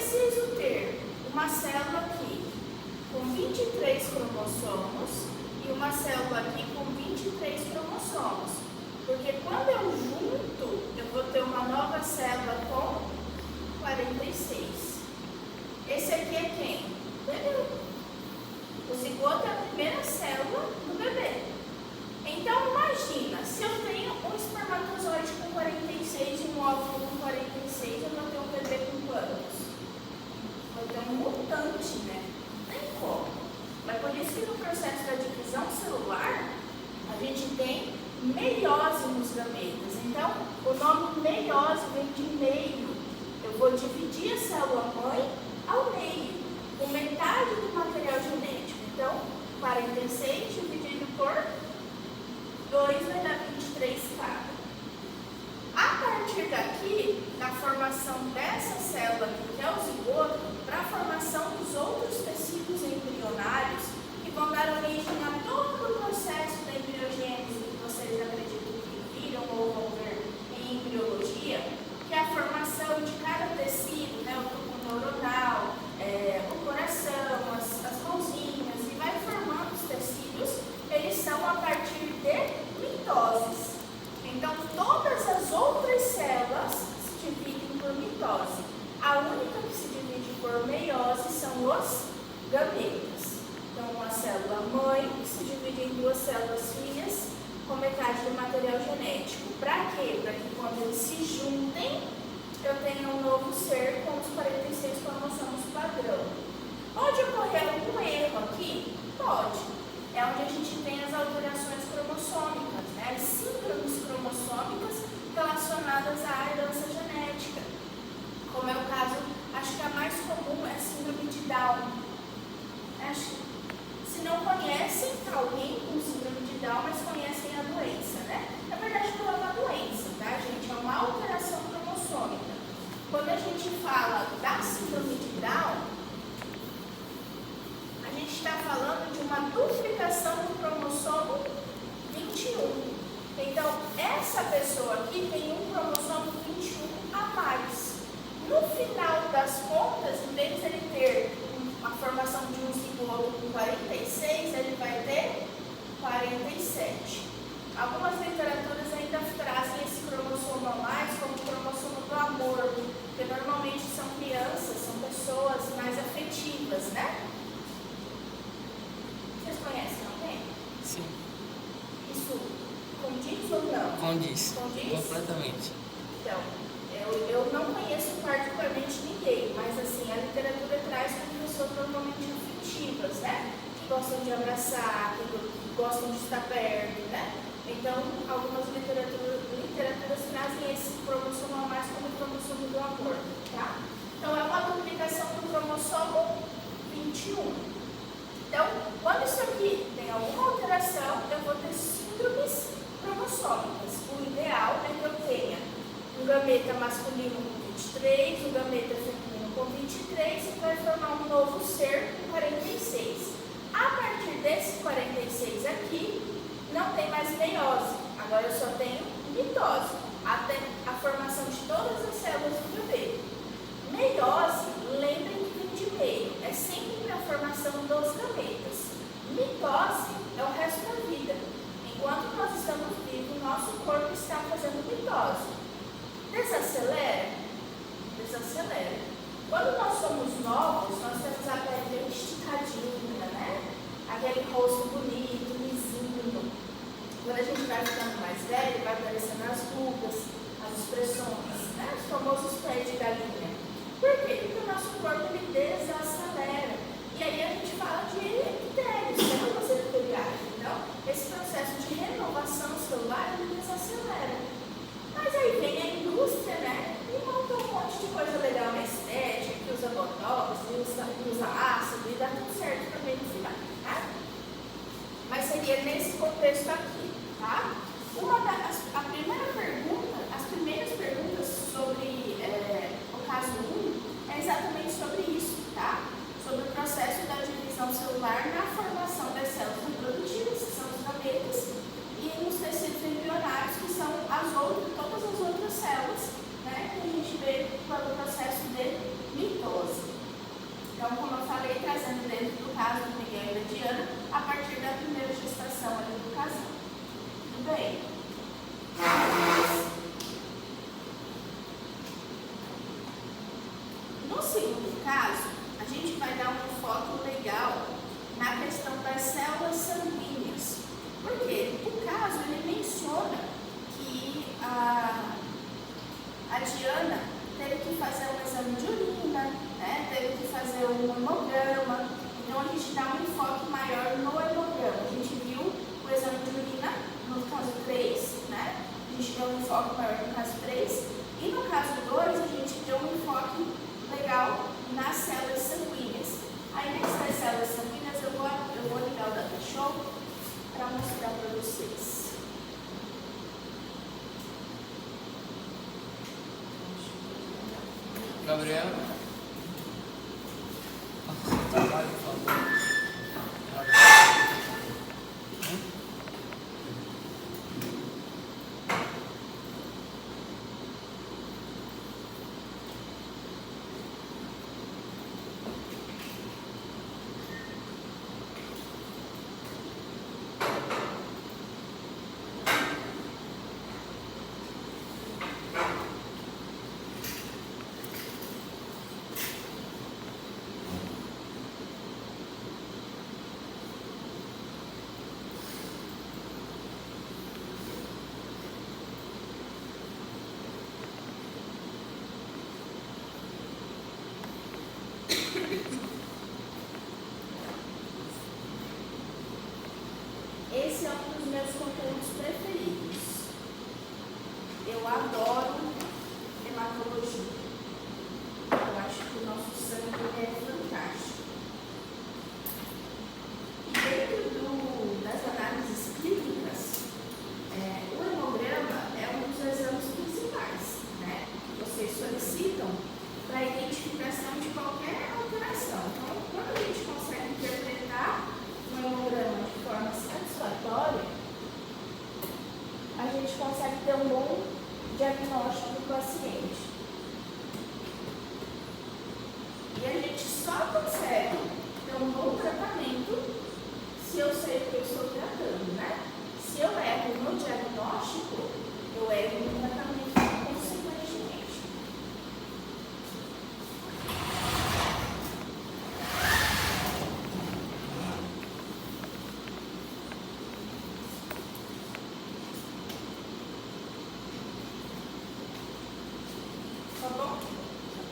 preciso ter uma célula aqui com 23 cromossomos e uma célula aqui com 23 cromossomos. Porque quando eu junto, eu vou ter uma nova célula com 46. Esse aqui é quem? Bebê. O zigoto é a primeira célula do bebê. Então, imagina, se eu tenho um espermatozoide com 46 e um óvulo com 46, eu vou ter um bebê com quantos? Vou ter um mutante, né? Nem como. Mas por isso que no processo da divisão celular, a gente tem meiose nos gametas. Então, o nome meiose vem de meio. Eu vou dividir a célula mãe ao meio, com metade do material genético. Então, 46 dividido por 2 vai dar 23 cada. A partir daqui, na formação dessa célula aqui, que é o zigoto, para a formação dos outros tecidos embrionários, que vão dar origem a todo o processo da embriogênese que vocês acreditam que viram ou vão ver em embriologia, que é a formação de cada tecido, né, o tubo neuronal, o coração, as mãozinhas, e vai formando os tecidos, eles são a partir de mitoses. Então, todas as outras células se dividem por mitose. A única que se divide por meiose são os gametas. Então, uma célula mãe que se divide em duas células filhas com metade do material genético. Para quê? Para que quando eles se juntem, eu tenha um novo ser com os 46 cromossomos padrão. Pode ocorrer algum erro aqui? Pode. É onde a gente tem as alterações cromossômicas, né? As síndromes cromossômicas relacionadas à herança genética. Como é o caso, acho que a mais comum é a síndrome de Down. Se não conhecem alguém com síndrome de Down, mas conhecem a doença, né? Na verdade, não é uma doença, tá, gente? É uma alteração cromossômica. Quando a gente fala da síndrome de Down, a gente está falando de uma duplicação do cromossomo 21. Então, essa pessoa aqui tem um cromossomo 21 a mais. No final das contas, em vez de ele ter a formação de um zigoto com 46, ele vai ter 47. Algumas literaturas ainda trazem esse cromossomo a mais como o cromossomo do amor, porque normalmente são crianças, são pessoas mais afetivas, né? Vocês conhecem alguém? Sim. Isso condiz ou não? Condiz. Condiz? Completamente. Então, eu não conheço particularmente ninguém, mas assim, a literatura traz como pessoas normalmente afetivas, né? Que gostam de abraçar, que gostam de estar perto, né? Então, algumas literaturas trazem esse cromossomo a mais como cromossomo do amor, tá? Então, é uma duplicação do cromossomo 21. Então, quando isso aqui tem alguma alteração, eu vou ter síndromes cromossômicas. O ideal é que eu tenha um gameta masculino com 23, um gameta feminino com 23 e vai formar um novo ser com 46. A partir desse 46 aqui, não tem mais meiose, agora eu só tenho mitose, até a formação de todas as células do bebê. Meiose, lembrem que vem de meio, é sempre a formação dos gametas. Mitose é o resto da vida. Enquanto nós estamos vivos, nosso corpo está fazendo mitose. Desacelera? Desacelera. Quando nós somos novos, nós temos a pele bem esticadinha, né? Aquele rosto bonito, lisinho. Quando a gente vai ficando mais velho, vai aparecendo as rugas, as expressões, né? Os famosos pés de galinha. Por quê? Porque o nosso corpo ele desacelera. E aí a gente fala de epitérios, células epiteliais. Então, esse processo de renovação celular ele desacelera. Mas aí vem a indústria, né? E monta um monte de coisa legal na estética, que usa botox, usa ácido, e dá tudo certo também no final, tá? Mas seria nesse contexto aqui, tá? A primeira pergunta, as primeiras perguntas sobre o caso 1 é exatamente sobre isso, tá? Sobre o processo da divisão celular na formação das células reprodutivas, que são os gametas, e nos tecidos embrionários, que são todas as outras células, né, que a gente vê pelo processo de mitose. caso, a gente vai dar um enfoque legal na questão das células sanguíneas. Porque o caso ele menciona que a Diana teve que fazer um exame de urina, né? Teve que fazer um hemograma. Então a gente dá um enfoque maior no hemograma. A gente viu o exame de urina no caso 3, né? A gente deu um enfoque maior no caso 3. E no caso 2, a gente deu um enfoque legal nas células sanguíneas. Aí nessas células sanguíneas eu vou ligar o Data Show para mostrar para vocês. Gabriel. Trabalho, por favor. Esse é um dos meus conteúdos preferidos. Eu adoro hematologia. Eu acho que o nosso sangue é fantástico. E dentro das análises clínicas, o hemograma é um dos exames principais, né? Vocês solicitam para identificação de qualquer alteração. Então, quando a gente consegue interpretar um hemograma de forma satisfatória, a gente consegue ter um bom diagnóstico do paciente. E a gente só consegue ter um bom tratamento se eu sei o que eu estou tratando, né? Se eu erro no diagnóstico, eu erro no tratamento consequentemente. Tá bom?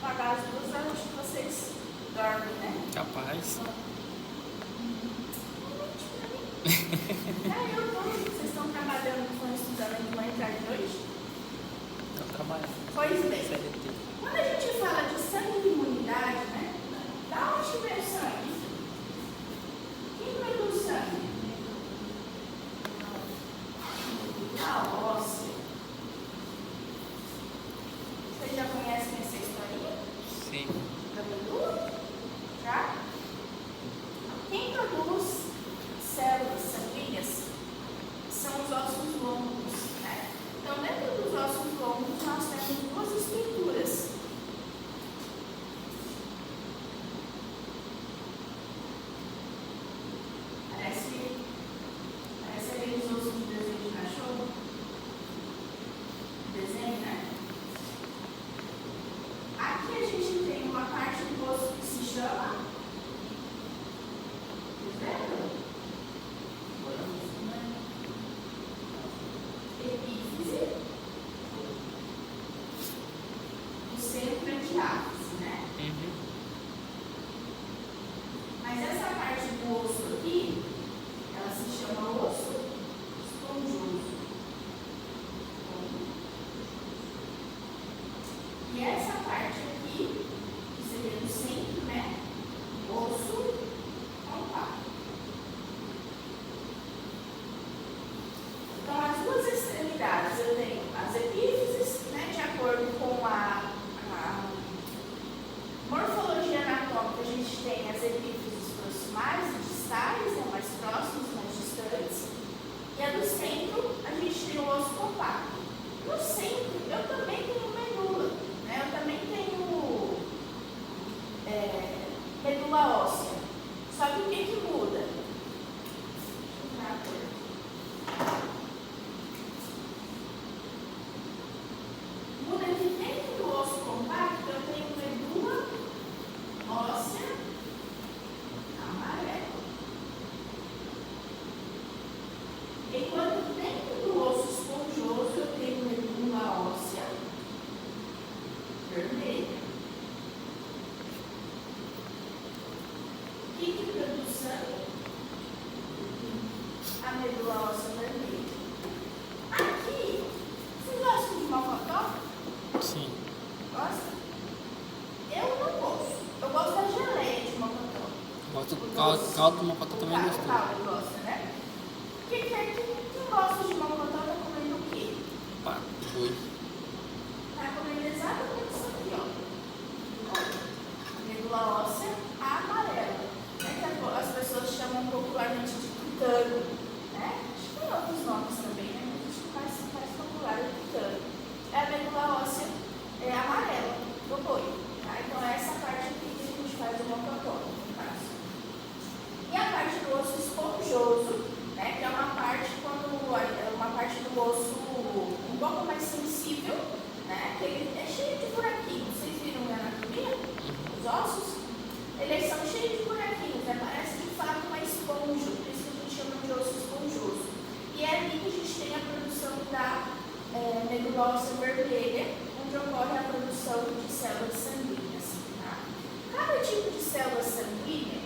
Apagar as luzes antes que vocês dormem, né? Capaz. Vocês estão trabalhando, estão estudando de manhã, tarde e noite? Estou trabalhando. Pois bem. CLT. Quando a gente fala de sangue e imunidade, né? Da onde vem o sangue? Quem vem do sangue? Da óssea. Vocês já conhecem essa historinha? Sim. Da medula? Já? Quem produz células sanguíneas são os ossos longos, né? Então, dentro dos ossos longos, nós temos duas estruturas. Parece aqueles ossos de desenho de cachorro. Desenho, né? Aqui a gente tem uma parte do osso que se chama epífise, o centro é diáfise, né? Mas essa parte do osso aqui, ela se chama osso esponjoso. E essa parte aqui, que seria do centro, né? Osso compacto. Então, as duas extremidades, eu tenho as epífises, né? De acordo com a morfologia anatômica, a gente tem as epífises proximais e distais, né? Mais próximos, mais distantes. E a do centro, a gente tem o osso compacto. No centro, eu também tenho medula, né? Eu também tenho medula óssea. Só que o que muda? Muda que dentro do osso compacto eu tenho medula sangue, a medula óssea vermelha. Aqui, vocês gostam de mocotó? Sim. Gosta? Eu não gosto. Eu gosto da geleia de mocotó. Gosto do caldo do mocotó também Caldo, gostoso. caldo, gosta, né? Quem gosta de mocotó tá comendo o quê? Pato, boi. Tá comendo exatamente isso aqui, ó. Olha, medula óssea amarela. Né? Que as pessoas chamam popularmente de tutano, né? Acho que tem outros nomes também, né? Mas acho que mais popular é tutano. É a medula óssea amarela do boi. Tá? Então é essa parte aqui que a gente faz o mocotó, no caso. E a parte do osso esponjoso, né? Que é uma parte do osso um pouco mais sensível, né? Que ele é cheio de buraquinhos. Vocês viram na anatomia? Os ossos? Eles são cheios de buraquinhos, né? Parece de fato uma esponja, por isso que a gente chama de osso esponjoso. E é ali que a gente tem a produção da medula óssea vermelha, onde ocorre a produção de células sanguíneas. Tá? Cada tipo de célula sanguínea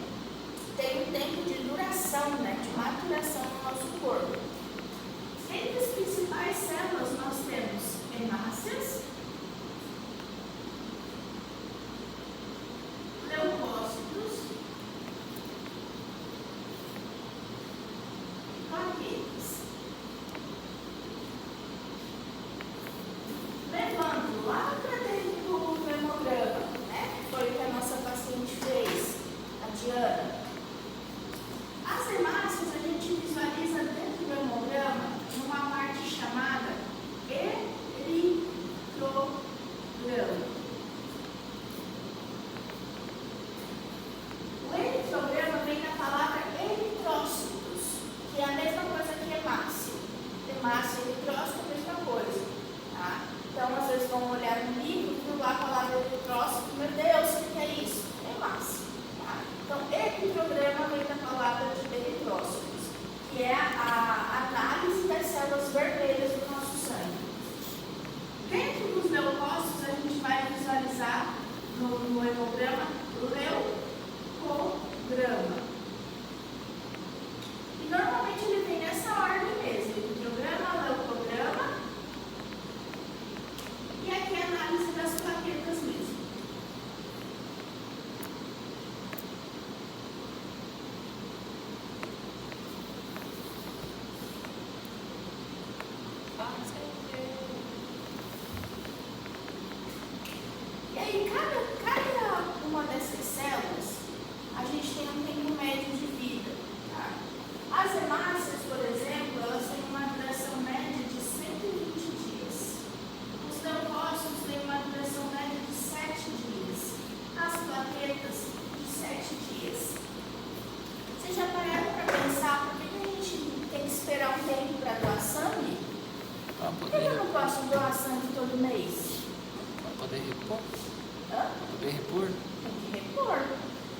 tem um tempo de duração, né? De maturação no nosso corpo. Entre as principais células nós temos hemácias, leucócitos, plaquetas. Levando lá para dentro do hemograma, né? Foi o que a nossa paciente fez, a Diana. As hemácias a gente visualiza dentro do hemograma numa parte chamada eritrograma. O eritrograma vem da palavra eritrócitos, que é a mesma coisa que hemácia. Hemácia e eritrócito é a mesma coisa. Tá? Então, às vezes vão olhar no livro e viu lá a palavra eritrócito, meu Deus, o que é isso? Hemácia. Tá? Então, eritrograma vem da palavra de eritrócitos, que é a análise das células vermelhas do nosso sangue. Dentro dos leucócitos, a gente vai visualizar no hemograma leucograma. E normalmente ele vem nessa ordem mesmo: eritrograma, leucograma, e aqui a análise das plaquetas mesmo. E aí, cada uma dessas células, a gente tem um tempo médio de vida. Tá? As hemácias, por exemplo, elas têm uma duração média de 120 dias. Os leucócitos têm uma duração média de 7 dias. As plaquetas, de 7 dias. Vocês já pararam para pensar por que a gente tem que esperar um tempo para doar sangue? Por que eu não posso doar sangue todo mês? Para poder repor? Hã? Para poder repor? Tem que repor.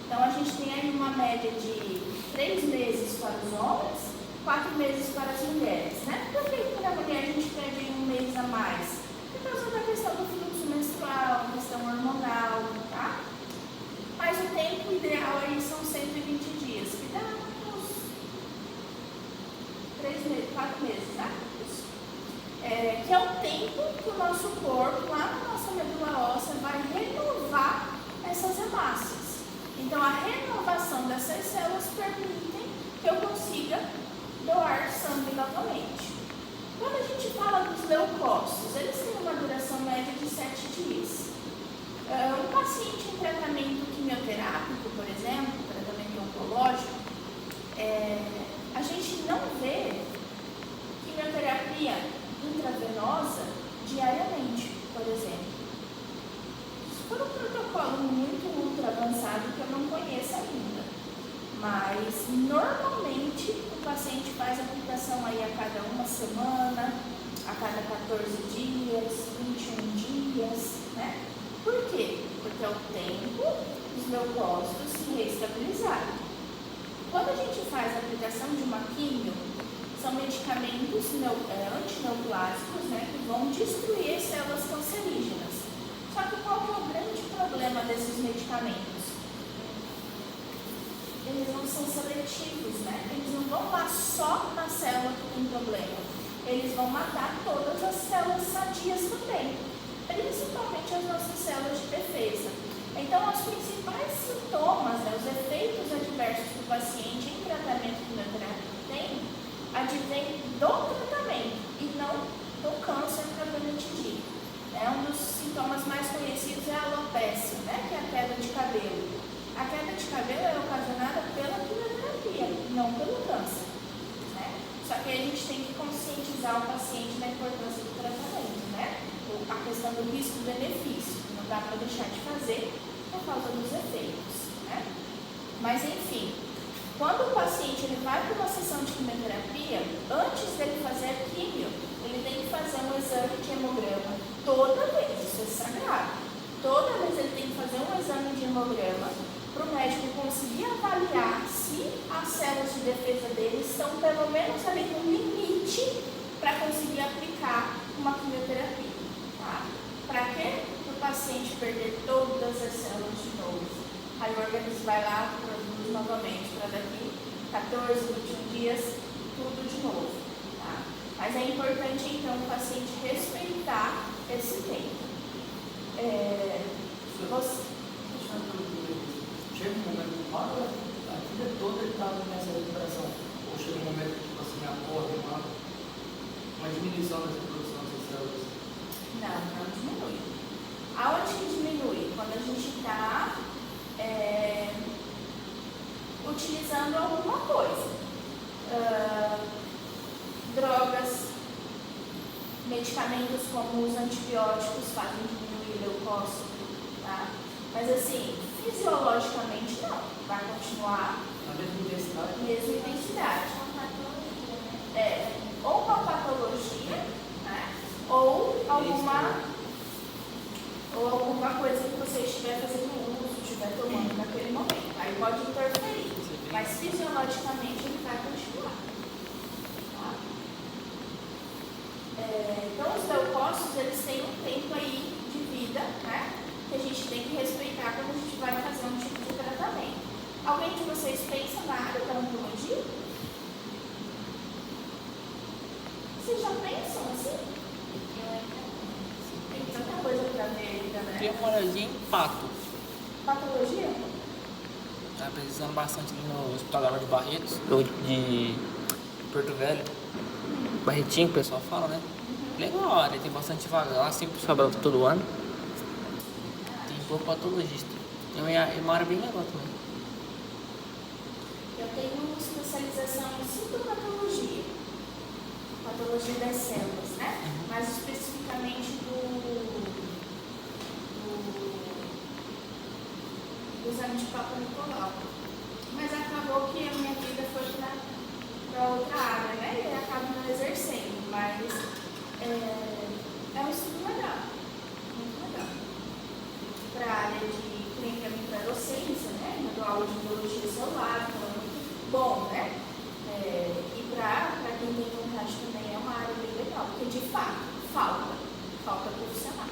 Então a gente tem aí uma média de 3 meses para os homens, 4 meses para as mulheres, né? Por que para a mulher a gente pede um mês a mais? Por causa da questão do fluxo menstrual, questão hormonal, tá? Mas o tempo ideal aí são 120 dias, que dá uns 3 meses, 4 meses, tá? Isso. Que é o tempo que o nosso corpo, lá na nossa medula óssea, vai renovar essas hemácias. Então, a renovação dessas células permitem que eu consiga doar sangue novamente. Quando a gente fala dos leucócitos, eles têm uma duração média de 7 dias. Um paciente em tratamento quimioterápico, por exemplo, tratamento oncológico, a gente não vê quimioterapia intravenosa diariamente, por exemplo. Isso foi um protocolo muito ultra avançado que eu não conheço ainda. Mas, normalmente, o paciente faz aplicação aí a cada 1 semana, a cada 14 dias, 21 dias, né? Por quê? Porque é o tempo dos leucócitos se reestabilizarem. Quando a gente faz a aplicação de uma químio, são medicamentos antineoplásicos, né, que vão destruir as células cancerígenas. Só que qual que é o grande problema desses medicamentos? eles não são seletivos, né? Eles não vão lá só na célula que tem problema. Eles vão matar todas as células sadias também, principalmente as nossas células de defesa. Então, os principais sintomas, né, os efeitos adversos que o paciente em tratamento quimioterápico tem, advém do tratamento e não do câncer propriamente dito. Um dos sintomas mais conhecidos é a alopécia, né, que é a queda de cabelo. A queda de cabelo é ocasionada pela quimioterapia, não pelo câncer, né? Só que aí a gente tem que conscientizar o paciente da importância do tratamento, né? A questão do risco-benefício, não dá para deixar de fazer por causa dos efeitos, né? Mas enfim, quando o paciente ele vai para uma sessão de quimioterapia, antes dele fazer a quimio, ele tem que fazer um exame de hemograma toda vez, isso é sagrado. Toda vez ele tem que fazer um exame de hemograma para o médico conseguir avaliar se as células de defesa dele estão pelo menos ali no limite para conseguir aplicar uma quimioterapia. Tá? Para quê? Para o paciente perder todas as células de novo. Aí o organismo vai lá e produz novamente para daqui 14, 21 dias, tudo de novo. Tá? Mas é importante então o paciente respeitar esse tempo. Chega um momento que a vida toda ele está nessa recuperação. Ou chega um momento que tipo assim, acorda, uma diminuição dessa produção dessas células. Não diminui. Aonde que diminui? Quando a gente está utilizando alguma coisa. Drogas, medicamentos como os antibióticos fazem diminuir o leucócito, tá? Mas assim, fisiologicamente não, vai continuar A mesma intensidade? mesma intensidade. Ou uma patologia, né? ou alguma coisa que você estiver fazendo uso, estiver tomando naquele momento. Aí pode interferir, mas fisiologicamente ele vai continuar. Tá? Então os leucócitos, eles têm um tempo aí de vida, né? Que a gente tem que respeitar quando a gente vai fazer um tipo de tratamento. Alguém de vocês pensa na área da oncologia? Vocês já pensam assim? Tem tanta coisa para ver ainda, né? Tem uma olhadinha em pato. Patologia? Tá precisando bastante ali no Hospital Álvaro de Barretos, ou de Porto Velho. Barretinho, que o pessoal fala, né? Legal, a área tem bastante vaga lá, sempre sobra todo ano. Tem boa patologista. É uma área bem legal também. Eu tenho especialização em citopatologia, patologia das células, né? Mais especificamente do exame de Papa Nicolau. Mas acabou que a minha vida foi para outra área, né? E eu acabo não exercendo, mas é um estudo legal, muito legal. Para a área de clínica para docência, né? Eu dou aula de biologia celular, então é muito bom, né? E para quem tem vontade também é uma área bem legal, porque de fato falta profissional.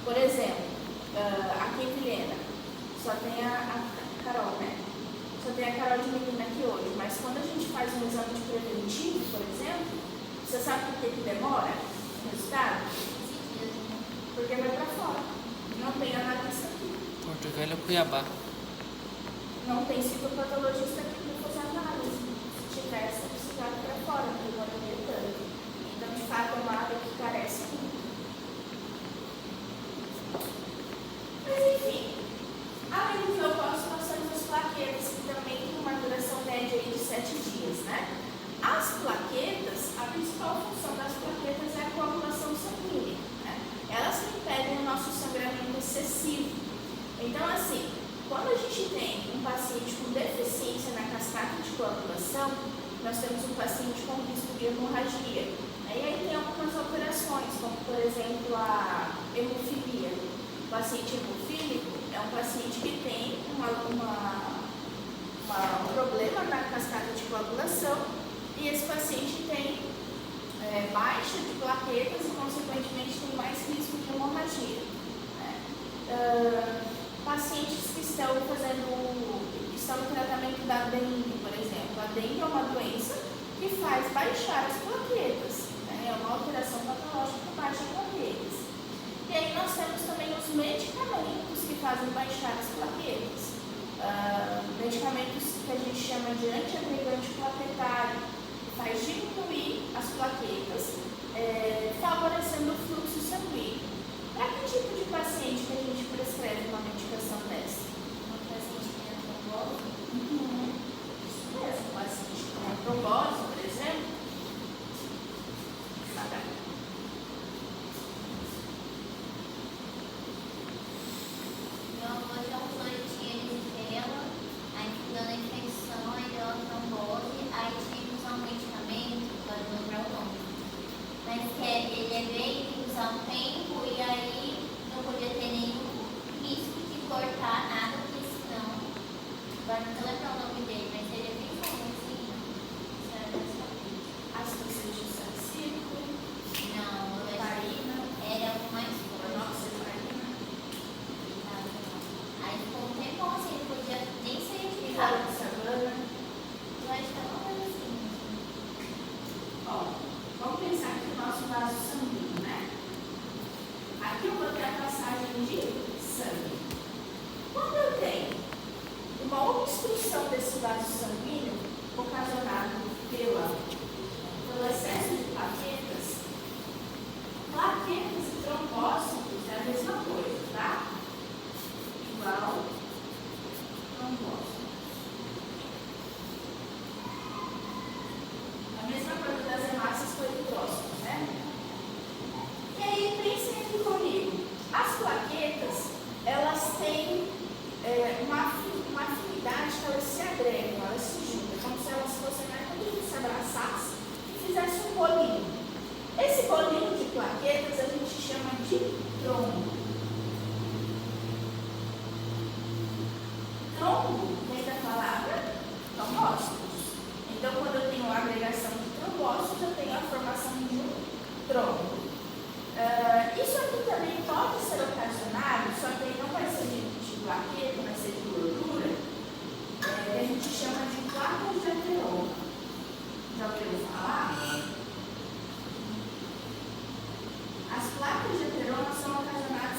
Por exemplo, aqui em Vilhena, só tem a Carol, né? Só tem a Carol de menina aqui hoje, mas quando a gente faz um exame de preventivo, por exemplo, você sabe por que demora o resultado? Porque vai para fora. Não tem analista aqui. Porto Velho é Cuiabá. Não tem citopatologista aqui para fazer análise. Se tivesse, precisava ir para fora, porque demora tanto. Então, de fato, é uma área que carece muito. Mas, enfim, além dos leucócitos, nós temos as plaquetas, que também têm uma duração média aí de 7 dias, né? As plaquetas, a principal função das plaquetas é a coagulação sanguínea, né? Elas que impedem o nosso sangramento excessivo. Então, assim, quando a gente tem um paciente com deficiência na cascata de coagulação, nós temos um paciente com risco de hemorragia. E aí tem algumas alterações, como por exemplo a hemofilia. O paciente hemofílico é um paciente que tem um problema na cascata de coagulação e esse paciente tem baixa de plaquetas e, consequentemente, tem mais risco de hemorragia. Pacientes que estão fazendo estão em tratamento da dengue, por exemplo. A dengue é uma doença que faz baixar as plaquetas, né? É uma alteração patológica que baixa plaquetas. E aí nós temos também os medicamentos que fazem baixar as plaquetas. Medicamentos que a gente chama de antiagregante plaquetário, que faz diminuir as plaquetas, favorecendo o fluxo sanguíneo. Para que tipo de paciente que a gente prescreve uma medicação dessa? Uma paciente que tem trombose. Isso mesmo, paciente que tem trombose, por exemplo. Meu avô já usou erisipela, aí dando a infecção, aí deu a trombose, aí tinha que usar um medicamento, agora não lembrar o nome. Mas que ele é bem, tem que usar um tempo, e aí não podia ter nenhum risco de cortar nada, porque senão, agora não tô lembrando o nome dele, mas ele é bem famosinho. Isso era dessa vez. Ácido acetilsalicílico, Não, heparina, era o mais forte. enoxaparina, Aí ficou um tempão assim, não podia nem sair de pirona casa. de savana. Eu acho que é uma coisa assim. Ó, vamos pensar aqui no nosso vaso sanguíneo, né? Aqui eu vou ter a passagem de sangue. Quando eu tenho uma obstrução desse vaso sanguíneo, ocasionado pelo excesso de plaquetas, plaquetas e trombócitos é a mesma coisa, tá? Igual trombócitos. A mesma coisa das hemácias com eritrócitos, né? E aí, pensem aqui comigo. As plaquetas, elas têm uma afinidade que elas se agregam, elas se juntam, como se elas fossem, né, quando a gente se abraçasse e fizesse um bolinho. Esse bolinho de plaquetas a gente chama de trombo. Trombo vem da palavra trombócitos. Então, quando eu tenho a agregação de trombócitos, eu tenho a formação de um trombo. Isso aqui também pode ser ocasionado, só que aí não vai ser de plaqueta, vai ser de gordura, que a gente chama de placas de ateroma. Já ouviu falar? As placas de ateroma são ocasionadas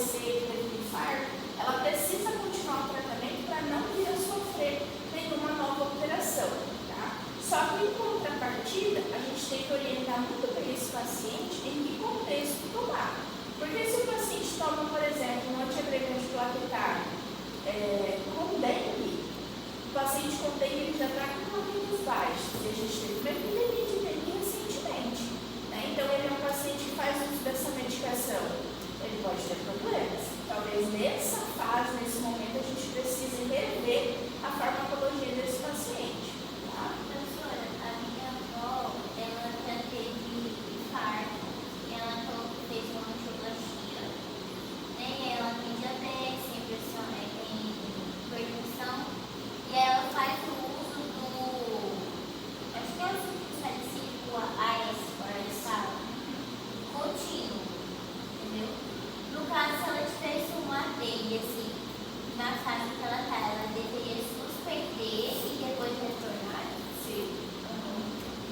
AVC, teve um infarto, ela precisa continuar o tratamento para não vir a sofrer nenhuma nova alteração, tá? Só que em contrapartida, a gente tem que orientar muito bem esse paciente em que contexto tomar. Porque se o paciente toma, por exemplo, um antiagregante plaquetário com dengue, o paciente com dengue ele já está com plaquetas baixas, e a gente teve uma epidemia de dengue recentemente, né? Então, ele é um paciente que faz uso dessa medicação, ele pode ter problemas. Talvez nessa fase, nesse momento, a gente precise rever a farmacologia desse paciente. Tá? Professora, a minha avó, ela já teve infarto, ela falou que fez uma angioplastia, né? E ela tem diabetes, tem pressão, tem hipertensão, e ela faz o uso do, acho que é o salicílico AS, contínuo, entendeu? No caso, se ela tivesse uma dengue, assim, na fase que ela está, ela deveria suspender e depois retornar? Sim.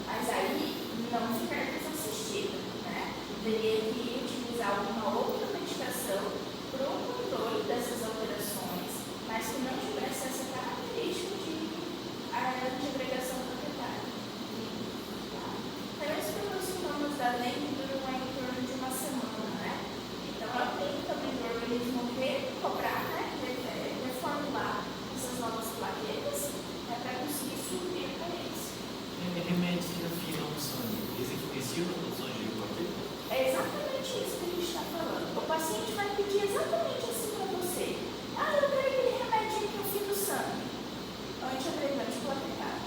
Mas aí não ficar desassistida, né? Teria que utilizar alguma outra medicação para o controle dessas alterações, mas que não tivesse essa característica de agregação plaquetária. Tá? Então, esses primeiros sintomas da dengue duram em torno de uma semana, né? Então, ela tem também o organismo recobrar, né? Reformular essas novas plaquetas, né? Para conseguir suprir a carência. Remédios que afinam o sangue, eles influenciam na produção de plaquetas? É exatamente isso que a gente está falando. O paciente vai pedir exatamente assim para você. Ah, eu quero aquele remédio que afina o sangue. Antiagregante plaquetário.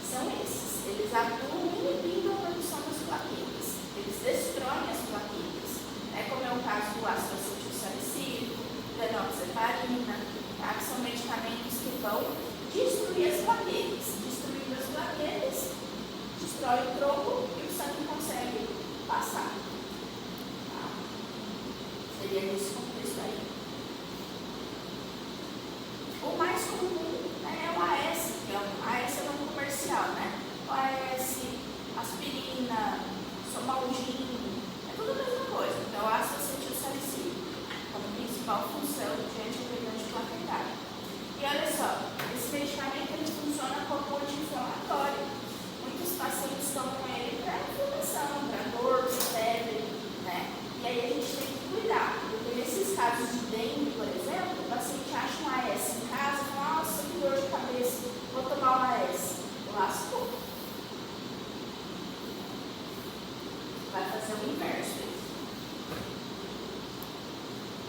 São esses. Eles atuam inibindo a produção das plaquetas. Eles destroem as plaquetas. Como é o caso do ácido acetilsalicílico, da enoxaparina, tá? Que são medicamentos que vão destruir as plaquetas. Destruindo as plaquetas, destrói o tronco e o sangue consegue passar. Tá? Seria nesse contexto aí. O mais comum, né, é o AS, que é um AS é um comercial, né? O AS, aspirina, somalgin, é tudo a mesma coisa. Então, o ácido acetilsalicílico, como principal função de antiagregante plaquetário. E olha só, esse medicamento ele funciona como anti-inflamatório. Muitos pacientes tomam ele para inflamação, para dor, febre, né? E aí a gente tem que cuidar, porque nesses casos de dengue, por exemplo, o paciente acha um AS em casa e fala, nossa, que dor de cabeça, vou tomar um AS. Lascou. Vai fazer o inverso.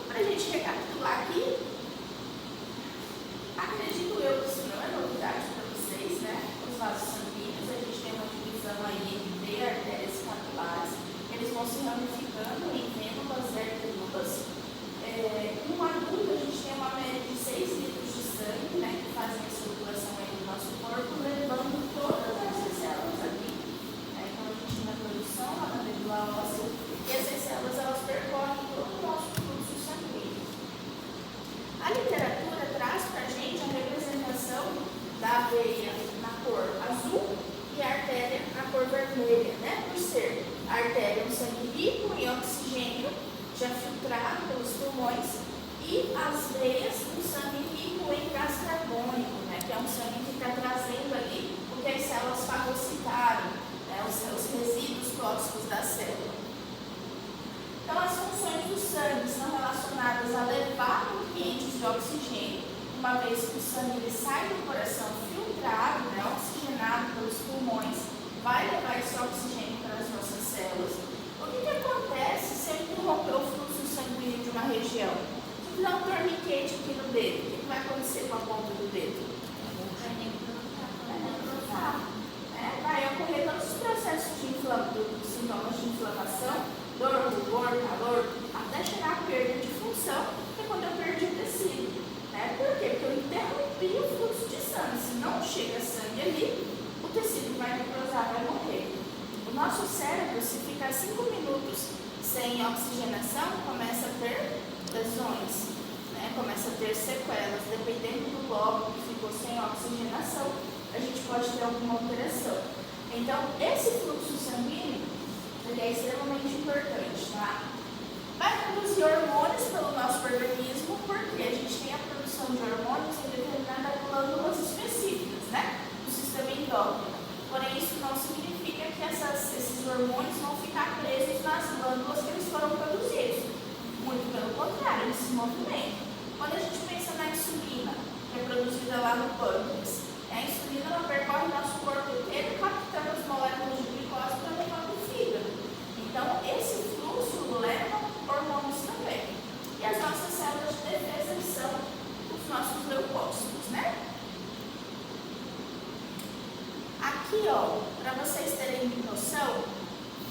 Para a gente recapitular aqui, acredito eu que isso não é novidade para vocês, né? Os vasos sanguíneos, a gente tem uma divisão aí entre artérias e capilares, eles vão se ramificando em vênulas e arteriolas. No adulto, a gente tem uma média de 6 litros de sangue, né, que fazem a circulação aí do nosso corpo, levando todas essas células aqui. Então, a gente tem a produção, a medula óssea, e essas células elas percorrem todo o nosso fluxo sanguíneo. A literatura traz para a gente a representação da veia na cor azul e a artéria na cor vermelha, né? Por ser a artéria um sangue rico em oxigênio, já filtrado pelos pulmões, e as veias um sangue rico em gás carbônico, né? Que é um sangue que está trazendo ali o que as células fagocitaram, né? Os resíduos tóxicos da célula. Então, as funções do sangue são relacionadas a levar nutrientes de oxigênio, uma vez que o sangue ele sai do coração filtrado, né, oxigenado pelos pulmões, vai levar esse oxigênio para as nossas células. O que acontece se eu interromper o fluxo sanguíneo de uma região? Se eu fizer um torniquete aqui no dedo, o que vai acontecer com a ponta do dedo? Vai ocorrer todos os processos de sintomas de inflamação, dor, rubor, calor, até chegar à perda de função, que é quando eu perdi o tecido. Por quê? Porque eu interrompi o fluxo de sangue. Se não chega sangue ali, o tecido vai necrosar, vai morrer. O nosso cérebro, se ficar 5 minutos sem oxigenação, começa a ter lesões, né? Começa a ter sequelas. Dependendo do lobo que ficou sem oxigenação, a gente pode ter alguma alteração. Então, esse fluxo sanguíneo ele é extremamente importante, tá? Vai produzir hormônios pelo nosso movimento. Quando a gente pensa na insulina, que é produzida lá no pâncreas, a insulina ela percorre nosso corpo inteiro, captando as moléculas de glicose para levar para o fígado. Então, esse fluxo leva hormônios também. E as nossas células de defesa são os nossos leucócitos, né? Aqui, ó, para vocês terem noção,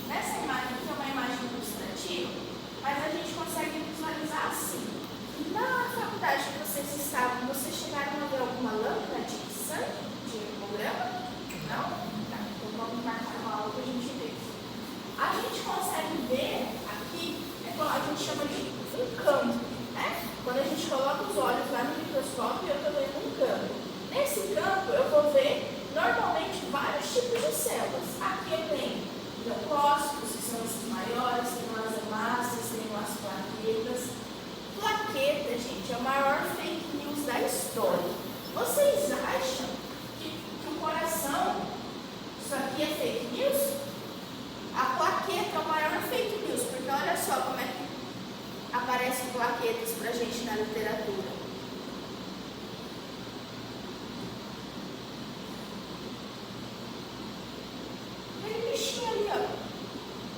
nessa imagem aqui é uma imagem ilustrativa, mas a gente consegue visualizar assim. Na faculdade que vocês estavam, vocês chegaram a ver alguma lâmina de sangue, de hemograma? Não? Tá, então vamos marcar uma aula para a gente ver. A gente consegue ver aqui, a gente chama de um campo, né? Quando a gente coloca os olhos lá no microscópio, eu estou vendo um campo. Nesse campo, eu vou ver normalmente vários tipos de células. Aqui eu tenho leucócitos, que são esses maiores, tem as hemácias, tem as plaquetas. Plaqueta, gente, é o maior fake news da história. Vocês acham que o coração, isso aqui é fake news? A plaqueta é o maior fake news, porque olha só como é que aparecem plaquetas pra gente na literatura. Aquele bichinho ali, ó,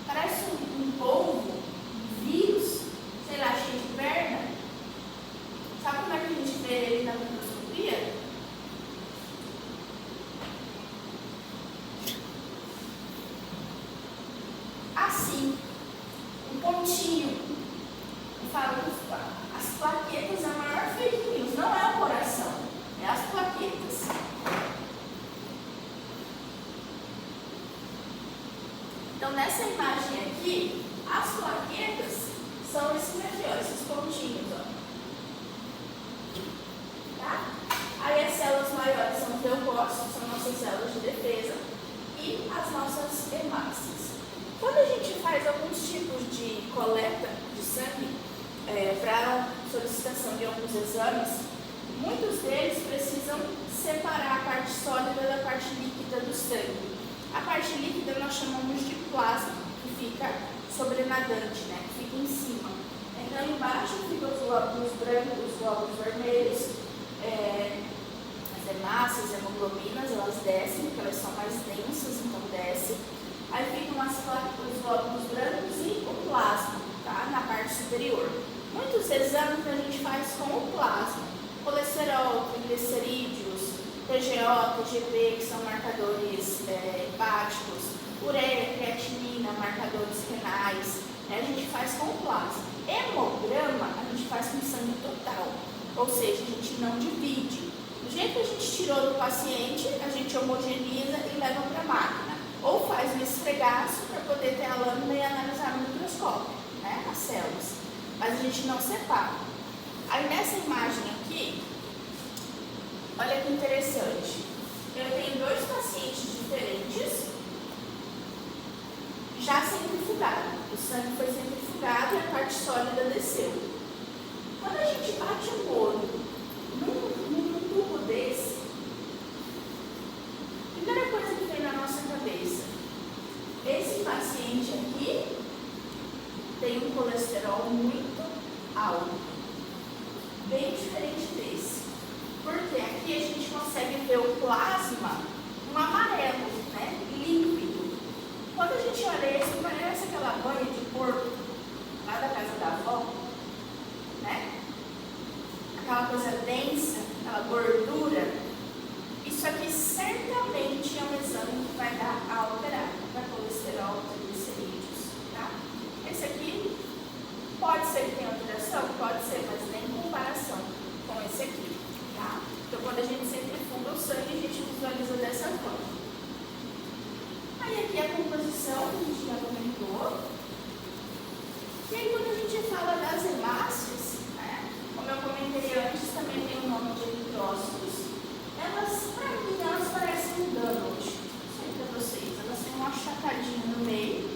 parece um polvo, um vírus, sei lá, cheio de perna. Sabe como é que a gente vê ele na microscopia? Assim, um pontinho. Eu falo, as plaquetas é a maior fake news, não é o coração, é as plaquetas. Então, nessa imagem aqui, as plaquetas são esses aqui, ó, esses pontinhos, ó. Tá? Aí as células maiores são os leucócitos, são nossas células de defesa, e as nossas hemácias. Quando a gente faz alguns tipos de coleta de sangue para solicitação de alguns exames, muitos deles precisam separar a parte sólida da parte líquida do sangue. A parte líquida nós chamamos de plasma, que fica sobrenadante, né? Que fica em cima. Então, embaixo ficam os glóbulos brancos, os glóbulos vermelhos, as hemácias, hemoglobinas, elas descem, porque elas são mais densas, então desce. Aí ficam os glóbulos brancos e o plasma, tá? Na parte superior. Muitos exames a gente faz com o plasma. Colesterol, triglicerídeos, TGO, TGP, que são marcadores hepáticos, ureia, creatinina, marcadores renais, né? A gente faz com o plasma. Hemograma, a gente faz com sangue total, ou seja, a gente não divide. Do jeito que a gente tirou do paciente, a gente homogeneiza e leva para a máquina. Ou faz um esfregaço para poder ter a lâmina e analisar no microscópio, né? As células. Mas a gente não separa. Aí nessa imagem aqui, olha que interessante. Eu tenho dois pacientes diferentes, já centrifugado. O sangue foi centrifugado e a parte sólida desceu. Quando a gente bate o olho num tubo desse, a primeira coisa que vem na nossa cabeça, esse paciente aqui tem um colesterol muito alto, bem diferente desse. Porque aqui a gente consegue ver o plasma um amarelo, né, líquido. Quando a gente olha isso, parece aquela banha de porco lá da casa da avó, né? Aquela coisa densa, aquela gordura. Isso aqui certamente é um exame que vai dar alterado para colesterol, triglicerídeos, tá? Esse aqui pode ser que tenha alteração? Pode ser, mas nem em comparação com esse aqui, tá? Então, quando a gente centrifuga o sangue, a gente visualiza dessa forma. Aí aqui a composição, que a gente já comentou. E aí, quando a gente fala das hemácias, né? Como eu comentei antes, também tem o nome de eritrócitos. Elas, pra mim, elas parecem um donut. Não sei pra vocês. Elas têm uma achatadinha no meio,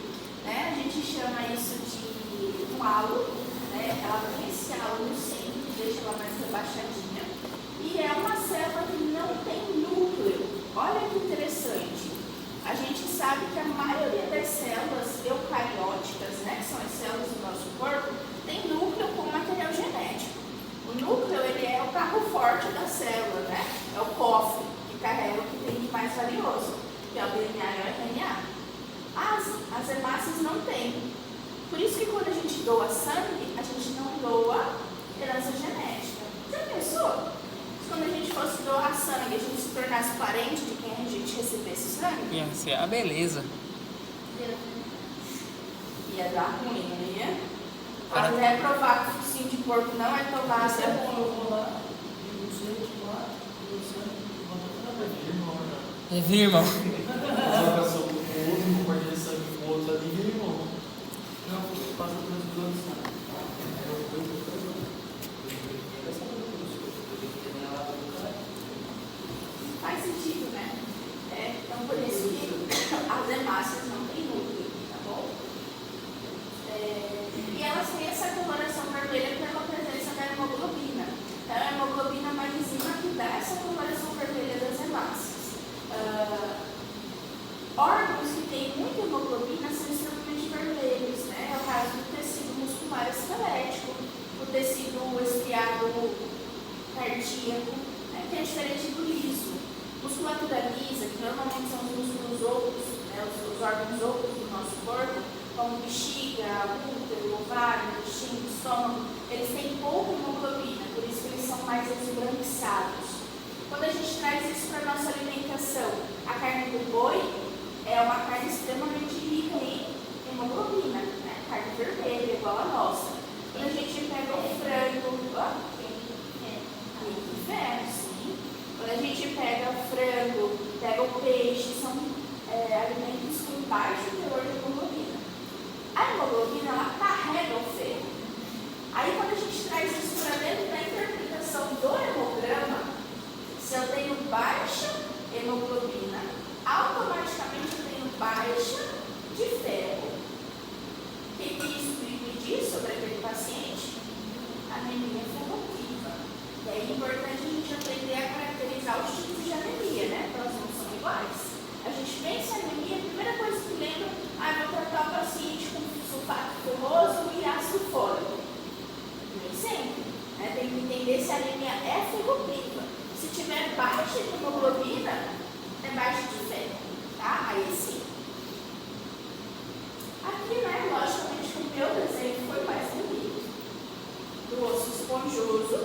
né? A gente chama isso de um halo, né? Ela tem esse halo no centro, deixa ela mais rebaixadinha. E é uma célula que não tem núcleo. Olha que interessante. A gente sabe que a maioria das células eucarióticas, né? Que são as células do nosso corpo, tem núcleo com material genético. que é o DNA e o RNA. As hemácias não têm. Por isso que quando a gente doa sangue, a gente não doa herança genética. Já pensou? Se quando a gente fosse doar sangue, a gente se tornasse parente de quem a gente recebesse sangue? Ia ser a beleza. Ia dar ruim, não ia? Até provar que o focinho de porco não é tomate, é bom. Eu vou lá, e não sei, tipo, lá, eu sei, vou botar na irmão, já. É, viu, irmão? Uma pessoa com o outro, um compartilha sangue com o outro ali, vira irmão. Não, passa pelos dois, né? Faz sentido, né? Então, por isso que as hemácias não têm núcleo, tá bom? E elas têm essa coloração vermelha pela presença da hemoglobina. Então, a hemoglobina é uma enzima que dá essa coloração vermelha das hemácias. Órgãos que têm muita hemoglobina são extremamente vermelhos, né? É o caso do tecido muscular esquelético, o tecido estriado cardíaco, né? Que é diferente do liso. Musculatura lisa, que normalmente são os músculos ocos, né? os órgãos ocos do nosso corpo, como bexiga, útero, ovário, intestino, estômago, eles têm pouca hemoglobina, por isso que eles são mais esbranquiçados. Quando a gente traz isso para a nossa alimentação, a carne do boi é uma carne extremamente rica em hemoglobina, né? Carne vermelha, igual a nossa. Quando a gente pega o frango, sim. Quando a gente pega o frango, pega o peixe, são alimentos com baixo teor de hemoglobina. A hemoglobina, ela carrega o ferro. Aí, quando a gente traz isso para dentro da interpretação do hemograma, se eu tenho baixa hemoglobina, automaticamente eu tenho baixa de ferro. O que isso me diz sobre aquele paciente? Anemia ferropriva. E aí é importante a gente aprender a caracterizar os tipos de anemia, né? Porque elas não são iguais. A gente pensa em anemia, a primeira coisa que lembra, vou tratar o paciente com sulfato ferroso e ácido fólico. Nem sempre. Né? Tem que entender se a anemia é ferropriva. Se tiver baixa de hemoglobina, é baixa de ferro, tá? Aí sim. Aqui, né, logicamente, o meu desenho foi mais bonito. Do osso esponjoso,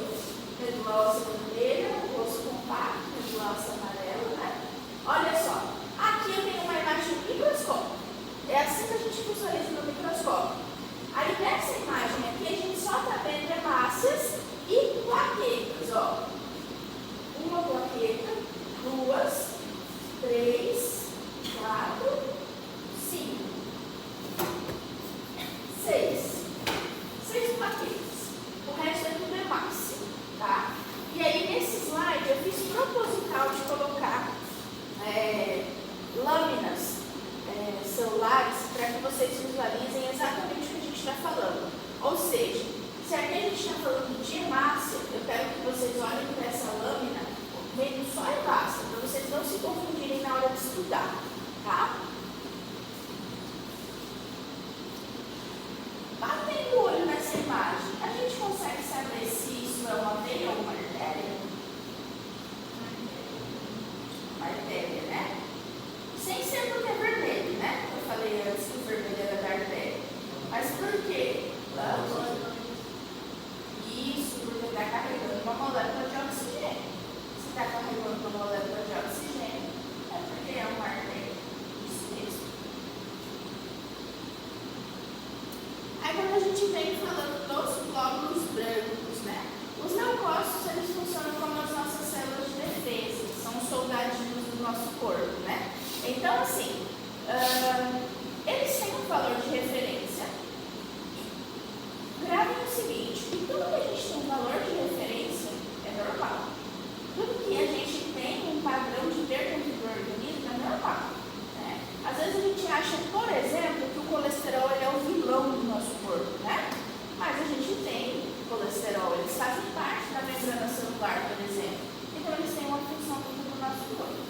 medula óssea vermelha, o osso compacto, medula óssea amarela, né? Olha só, aqui eu tenho uma imagem do microscópio. É assim que a gente visualiza no microscópio. Aí nessa imagem aqui, a gente só está vendo hemácias e plaquetas, ó. Uma plaqueta, 2, 3, 4, 5, 6. 6 plaquetas. O resto é tudo hemácia, tá? E aí nesse slide eu fiz proposital de colocar lâminas celulares para que vocês visualizem exatamente o que a gente está falando. Ou seja, se aqui a gente está falando de hemácia, eu quero que vocês olhem para essa lâmina vendo só hemácia, para vocês não se confundirem na hora de estudar, tá? Batendo o olho nessa imagem, a gente consegue saber se isso é uma veia ou uma artéria? Uma artéria, né? Sem ser porque é vermelho, né? Eu falei antes que o vermelho era da artéria. Mas por quê? Isso, porque está carregando uma molécula de oxigênio. Se está carregando uma molécula de oxigênio, é porque é uma artéria. Isso mesmo. Aí quando a gente vem falando dos glóbulos brancos, né? Os leucócitos, eles funcionam como as nossas células de defesa, são os soldadinhos do nosso corpo, né? Então, assim, eles têm um valor de referência. Gravem o seguinte, que tudo que a gente tem um valor de referência é normal. Tudo que a gente tem um padrão de ter dentro do organismo é normal. Né? Às vezes a gente acha, por exemplo, que o colesterol ele é o vilão do nosso corpo, né? Mas a gente tem colesterol, eles fazem parte da membrana celular, por exemplo. Então eles têm uma função dentro do nosso corpo.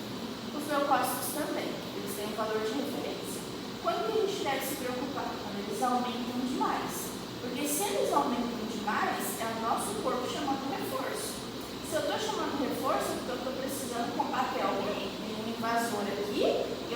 Os leucócitos também, eles têm um valor de referência. Quando que a gente deve se preocupar? Quando eles aumentam demais. Porque se eles aumentam demais, é o nosso corpo chamando reforço. Se eu estou chamando reforço, é porque eu estou precisando combater alguém. Tem um invasor aqui e eu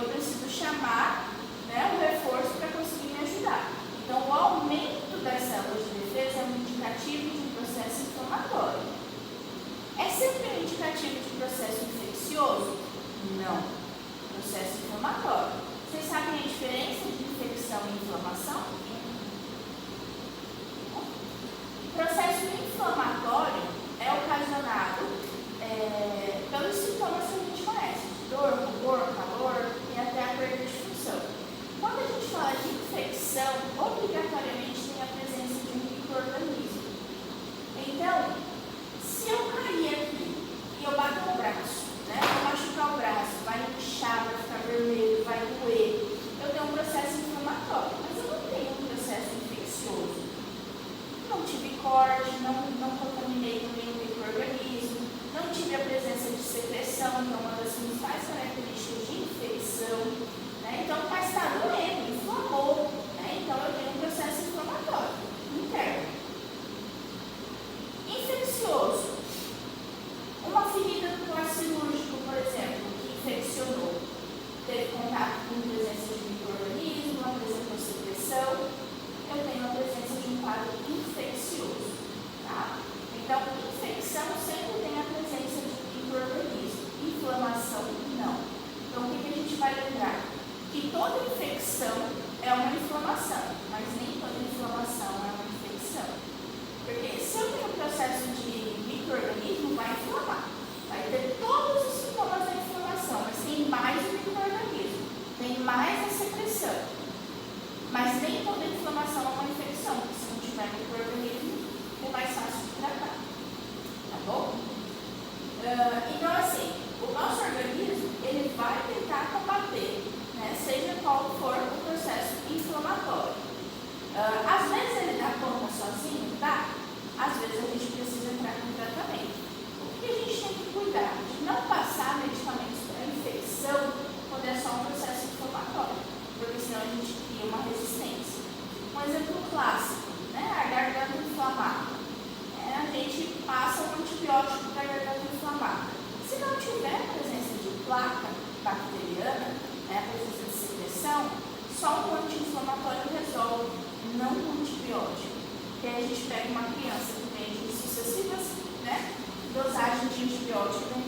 de antibiótico,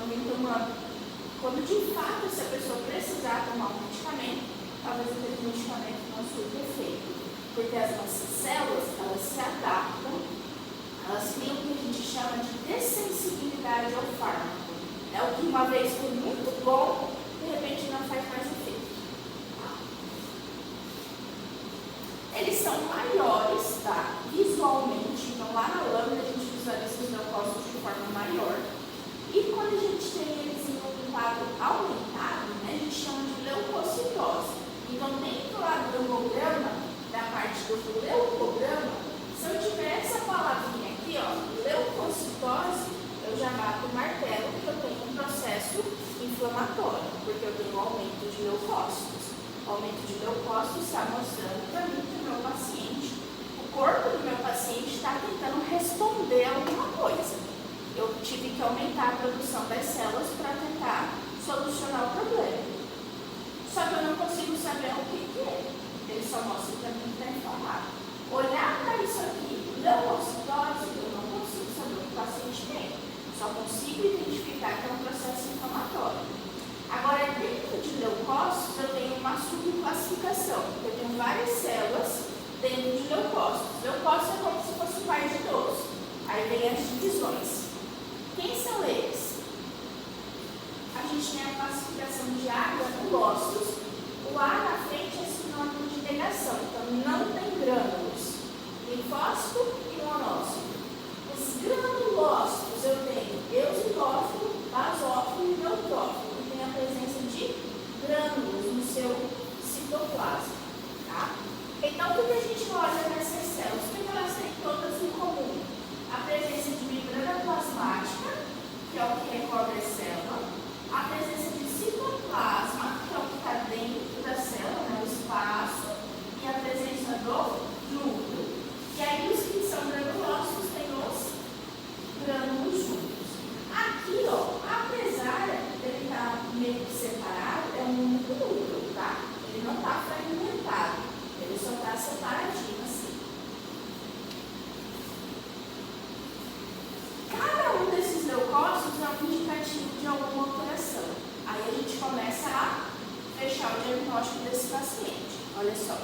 vem tomando. Quando de fato essa pessoa precisar tomar um medicamento, talvez aquele medicamento não surta efeito. Porque as nossas células, elas se adaptam, elas têm o que a gente chama de dessensibilidade ao fármaco. É o que uma vez foi muito bom, de repente não faz mais efeito. Eles são maiores, tá? Visualmente, então lá na lâmina a gente visualiza os leucócitos de forma maior. E quando a gente tem eles em um quadro aumentado, né, a gente chama de leucocitose. Então, dentro lá do hemograma, da parte do leucograma, se eu tiver essa palavrinha aqui, ó, leucocitose, eu já bato o martelo que eu tenho um processo inflamatório, porque eu tenho um aumento de leucócitos. O aumento de leucócitos está mostrando para mim que o meu paciente, o corpo do meu paciente está tentando responder a alguma coisa. Eu tive que aumentar a produção das células para tentar solucionar o problema. Só que eu não consigo saber o que é. Ele só mostra para mim que está inflamado. Olhar para isso aqui, leucocitose, eu não consigo saber o que o paciente tem. Só consigo identificar que é um processo inflamatório. Agora, dentro de leucócitos, eu tenho uma subclassificação. Eu tenho várias células dentro de leucócitos. Leucócitos é como se fosse um par de idoso. Aí vem as divisões. Quem são eles? A gente tem a classificação de agranulócitos. O A na frente é sinônimo de negação, então não tem grânulos. Linfócito e monócito. Os granulócitos eu tenho eosinófilo, basófilo e neutrófilo, que tem a presença de grânulos no seu citoplasma. Tá? Então, o que a gente olha nessas células? O que elas têm todas em comum? A presença de membrana plasmática, que é o que recobre a célula, a presença de citoplasma, que é o que está dentro da célula, né, o espaço, e a presença do núcleo. E aí, os que são granulócitos têm os grânulos juntos. Aqui, ó, apesar dele estar meio que separado, é um único núcleo, tá? Ele não está fragmentado, ele só está separadinho assim. Cada um desses leucócitos é um indicativo de alguma alteração. Aí a gente começa a fechar o diagnóstico desse paciente. Olha só.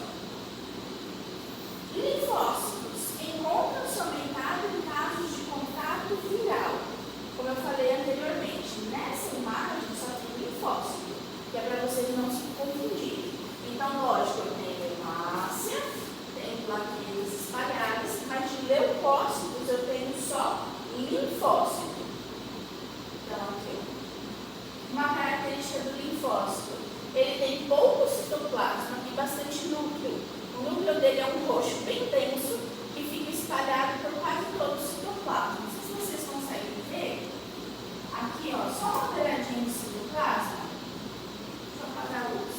Linfócitos encontram-se aumentados em casos de contato viral. Como eu falei anteriormente, nessa imagem só tem linfócito, que é para vocês não se confundirem. Então, lógico, eu tenho hemácia, tenho plaquetas espalhadas, mas de leucócitos eu tenho só linfócito. Então, aqui, uma característica do linfócito, ele tem pouco citoplasma e bastante núcleo. O núcleo dele é um roxo bem denso e fica espalhado por quase todo o citoplasma. Não sei se vocês conseguem ver. Aqui, ó, só uma olhadinha de citoplasma. Deixa eu apagar a luz.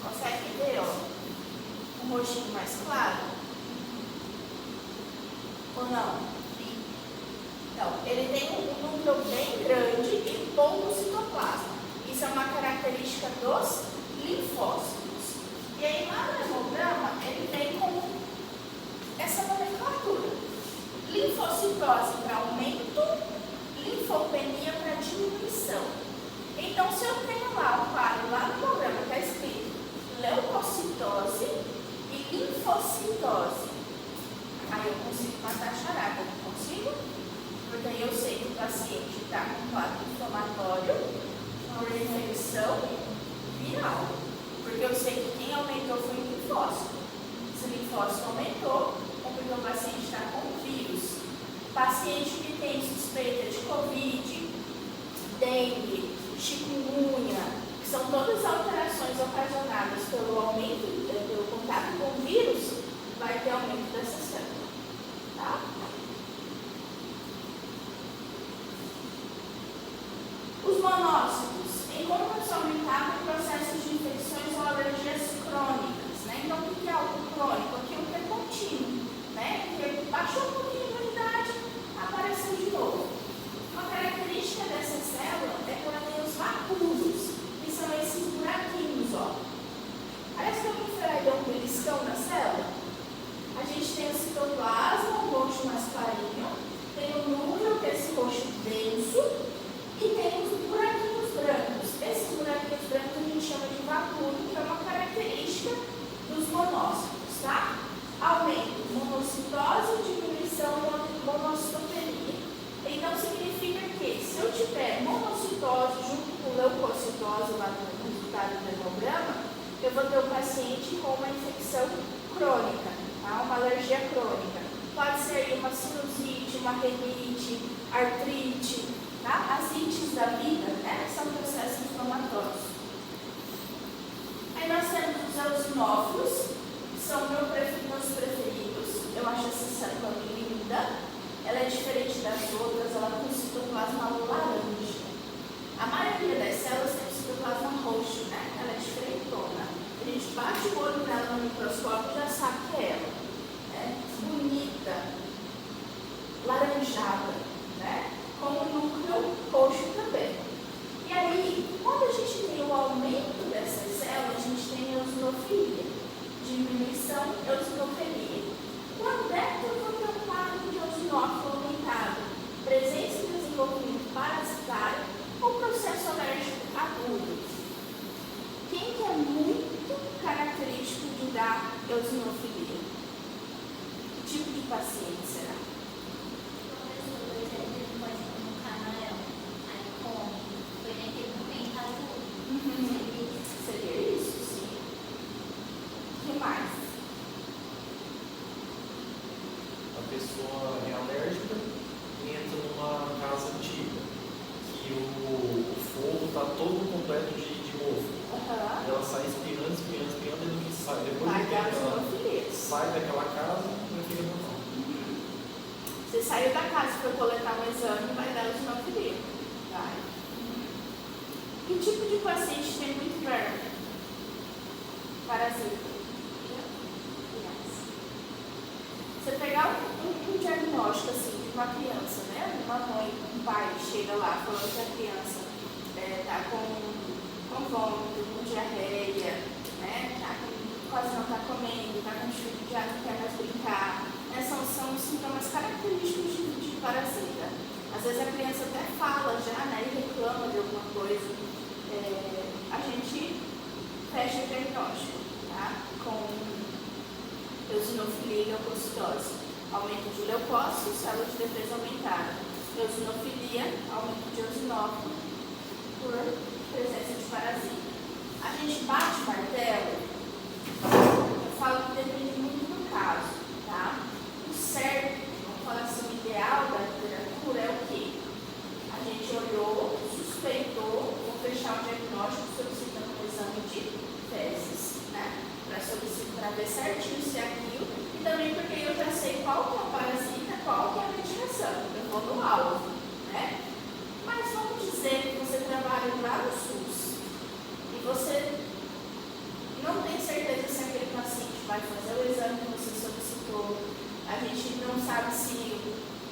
Consegue ver, ó? Um roxinho mais claro? Ou não? Sim. Então, ele tem um núcleo bem grande e pouco citoplasma. Isso é uma característica dos linfócitos. E aí, lá no hemograma, ele vem com essa nomenclatura. Linfocitose para aumento, linfopenia para diminuição. Então, se eu tenho lá um quadro, lá no hemograma, está escrito leucocitose e linfocitose. Aí eu consigo matar a charada, não consigo? Porque aí eu sei que o paciente está com um quadro inflamatório por infecção viral. Porque eu sei que quem aumentou foi o linfócito. Se o linfócito aumentou, é porque o paciente está com vírus. Paciente que tem suspeita de Covid, dengue, chikungunya, que são todas alterações ocasionadas pelo aumento, pelo contato com o vírus, vai ter aumento dessa célula. Tá? Os monócitos encontram-se aumentados em processos de infecções ou alergias crônicas, né? Então, o que é algo crônico? Aquilo que é contínuo, né? Porque baixou um pouquinho a imunidade, apareceu de novo. Uma característica dessa célula é que ela tem os vacúolos, que são esses buraquinhos, ó. Parece que alguém foi lá e deu um beliscão na célula. leucocitose junto com leucocitose lá no resultado do hemograma, eu vou ter um paciente com uma infecção crônica, tá? Uma alergia crônica. Pode ser aí uma sinusite, uma rinite, artrite, tá? As ites da vida, né? São processos inflamatórios. Aí nós temos os eosinófilos, que são meus preferidos. Eu acho essa célula linda. Ela é diferente das outras, ela tem um citoplasma laranja. A maioria das células tem um citoplasma roxo, né? Ela é diferentona. A gente bate o olho nela no microscópio e já sabe que é ela. Né? Bonita, laranjada, né? Com um núcleo roxo também. E aí, quando a gente tem o aumento dessas células, a gente tem eosinofilia. Diminuição, eosinofilia. Quando é que eu vou ter um quadro de eosinófilo aumentado? Presença e desenvolvimento parasitário ou processo alérgico agudo? Quem que é muito característico de dar eosinofilia? Que tipo de paciente será? Seria isso, sim. O que mais? A pessoa é alérgica e entra numa casa antiga, que o forro está todo completo de mofo. Aham. Ela sai espirrando e não que sai. Depois Vai de dar tempo, ela eosinofilia. sai daquela casa e não fica normal. Você saiu da casa e foi coletar um exame, vai dar eosinofilia. Vai. Que tipo de paciente tem muito verme? Parasita. Você pegar um diagnóstico assim, de uma criança, né? Uma mãe, um pai chega lá falando que a criança está com vômito, com diarreia, né? Quase não está comendo, está com dificuldade, não quer mais brincar. Né? São sintomas característicos de parasita. Às vezes a criança até fala já, né? E reclama de alguma coisa. A gente fecha o diagnóstico, tá? Com eosinofilia e leucocitose. Aumento de leucócitos, células de defesa aumentada. Eosinofilia, aumento de eosinófilo por presença de parasita. A gente bate o martelo, eu falo que depende muito do caso, tá? O certo, vamos falar assim, o ideal da literatura é o quê? A gente olhou, suspeitou, vou fechar o diagnóstico solicitando um exame de fezes, né? Para ver certinho se é aquilo, e também porque eu já sei qual que é o parasita, qual que é a medicação, eu vou no alvo, né? Mas vamos dizer que você trabalha lá no SUS e você não tem certeza se aquele paciente vai fazer o exame que você solicitou, a gente não sabe se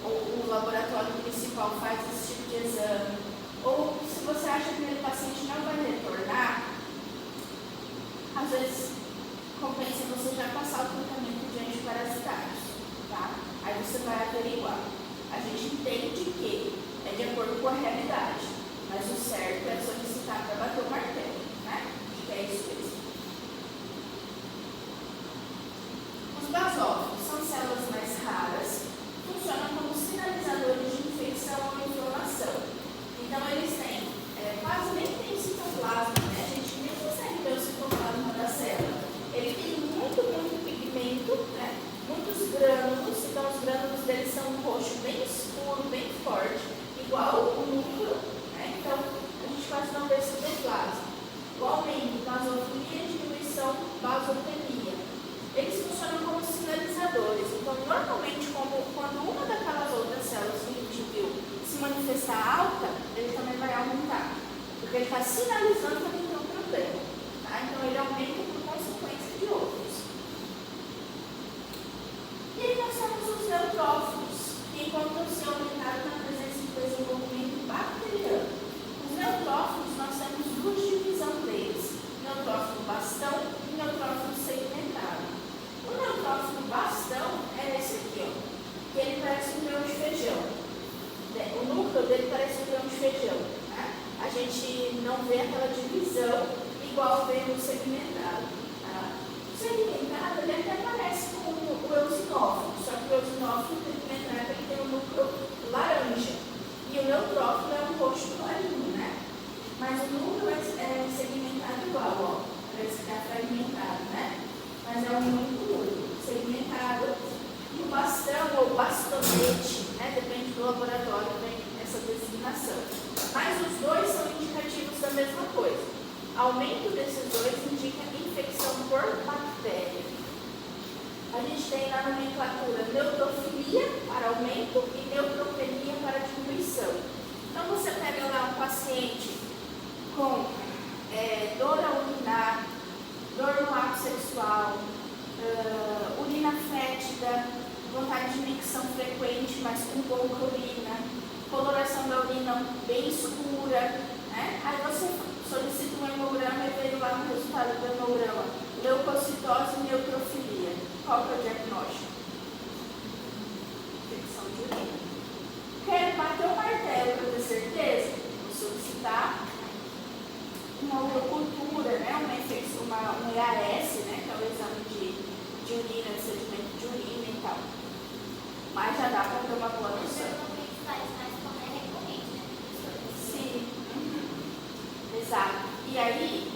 o laboratório municipal faz esse tipo de exame, ou se você acha que aquele paciente não vai retornar, às vezes compensa você já passar o tratamento de antiparasitários, tá? Aí você vai averiguar. A gente entende que é de acordo com a realidade, mas o certo é solicitar para bater o martelo, né? Acho que é isso mesmo. Os basófilos são células mais raras, funcionam como sinalizadores de infecção ou inflamação. Então eles têm, quase nem tem citoplasma, né? A gente nem consegue ver o citoplasma da célula. Ele tem muito pigmento, né? Muitos grânulos, então os grânulos deles são um roxo bem escuro, bem forte, igual o núcleo, né? Então a gente quase não vê citoplasma. O aumento, basofilia e diminuição, basopenia. Eles funcionam como sinalizadores, então normalmente quando uma daquelas outras células que a gente viu se manifestar alta, ele também vai aumentar, porque ele está sinalizando que ele tem um problema, tá? Então ele aumenta por consequência de outros. E aí nós temos os neutrófilos, que encontram-se aumentados na presença de desenvolvimento bacteriano. Os neutrófilos, nós temos duas divisões deles, neutrófilo bastão e neutrófilo segmentado. O neutrófilo bastão é esse aqui, ó, que ele parece um grão de feijão. O núcleo dele parece um grão de feijão, né? A gente não vê aquela divisão igual vê no segmentado. Tá? O segmentado ele até parece com o eosinófilo, só que o eosinófilo segmentado ele tem um núcleo laranja e o neutrófilo é um roxo clarinho, né? mas é um único núcleo segmentado. E o bastão ou bastonete, né, depende do laboratório, tem essa designação. Mas os dois são indicativos da mesma coisa. Aumento desses dois indica infecção por bactéria. A gente tem na nomenclatura neutrofilia para aumento e neutropenia para diminuição. Então você pega lá um paciente com dor ao urinar, dor no ato sexual, urina fétida, vontade de micção frequente, mas com pouca urina, coloração da urina bem escura, né? Aí você solicita um hemograma e veio lá no resultado do hemograma, leucocitose e neutrofilia. Qual que é o diagnóstico? Infecção de urina. Quero bater o martelo para ter certeza? Vou solicitar uma urocultura, né? Uma infecção, um EAS, né? Que é o exame de urina, de sedimento de urina e tal. Mas já dá para ter uma boa noção. Normalmente faz mais quando é recorrente, né? Sim. Exato. E aí,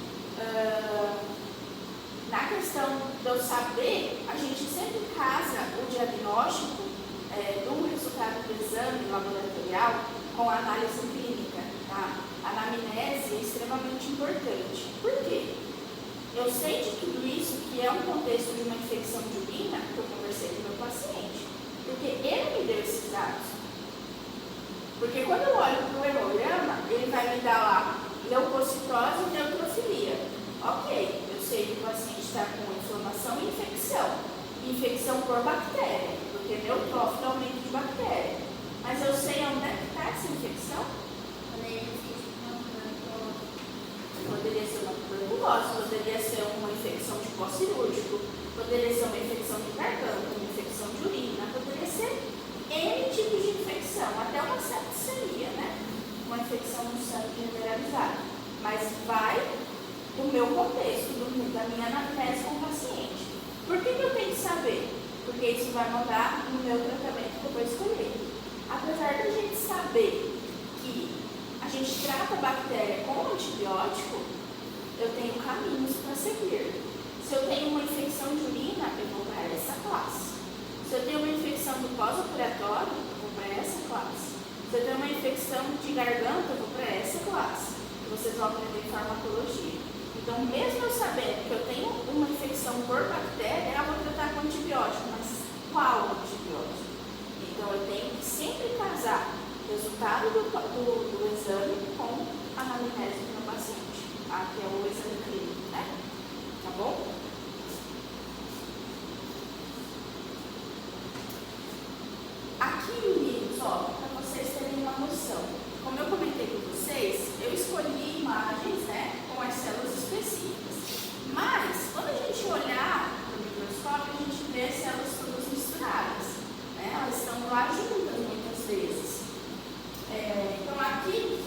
na questão de eu saber, a gente sempre casa o diagnóstico do resultado do exame laboratorial com a análise clínica, tá? A anamnese é extremamente importante. Por quê? Eu sei de tudo isso que é um contexto de uma infecção de urina que eu conversei com o meu paciente, porque ele me deu esses dados. Porque quando eu olho para o hemograma, ele vai me dar lá leucocitose e neutrofilia. Ok, eu sei que o paciente está com inflamação e infecção. Infecção por bactéria, porque neutrófilo é aumento de bactéria. Mas eu sei onde é que está essa infecção? Poderia ser uma tuberculose, poderia ser uma infecção de pós-cirúrgico, poderia ser uma infecção de garganta, uma infecção de urina, poderia ser N tipos de infecção, até uma septicemia, né? Uma infecção no sangue generalizada. Mas vai do meu contexto, da minha anamnese com o paciente. Por que eu tenho que saber? Porque isso vai mandar no meu tratamento que eu vou escolher. Apesar de a gente saber que a gente trata a bactéria com antibiótico, eu tenho caminhos para seguir. Se eu tenho uma infecção de urina, eu vou para essa classe. Se eu tenho uma infecção do pós-operatório, eu vou para essa classe. Se eu tenho uma infecção de garganta, eu vou para essa classe. Vocês vão aprender farmacologia. Então, mesmo eu sabendo que eu tenho uma infecção por bactéria, eu vou tratar com antibiótico. Mas qual antibiótico? Então, eu tenho que sempre casar o resultado do exame com a anamnese do meu paciente, tá? Que é o exame clínico, né? Tá bom? Aqui, meninos, ó, para vocês terem uma noção. Como eu comentei com vocês, eu escolhi imagens, né, com as células específicas. Mas, quando a gente olhar no microscópio, a gente vê as células todas misturadas, né? Elas estão lá juntas muitas vezes. Então, aqui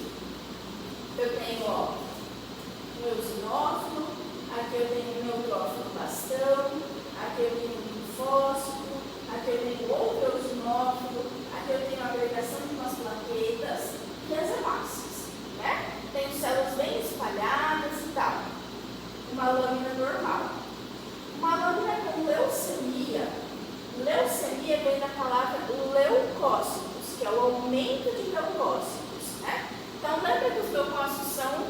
eu tenho, ó, o eosinófilo, aqui eu tenho o neutrófilo bastão, aqui eu tenho o linfócito, aqui eu tenho outro eosinófilo, aqui eu tenho a agregação de umas plaquetas e as hemácias, né? Tenho células bem espalhadas e tal. Uma lâmina normal. Uma lâmina com leucemia. Leucemia vem da palavra leucócitos, que é o aumento de leucócitos, né? Então, lembra que os leucócitos são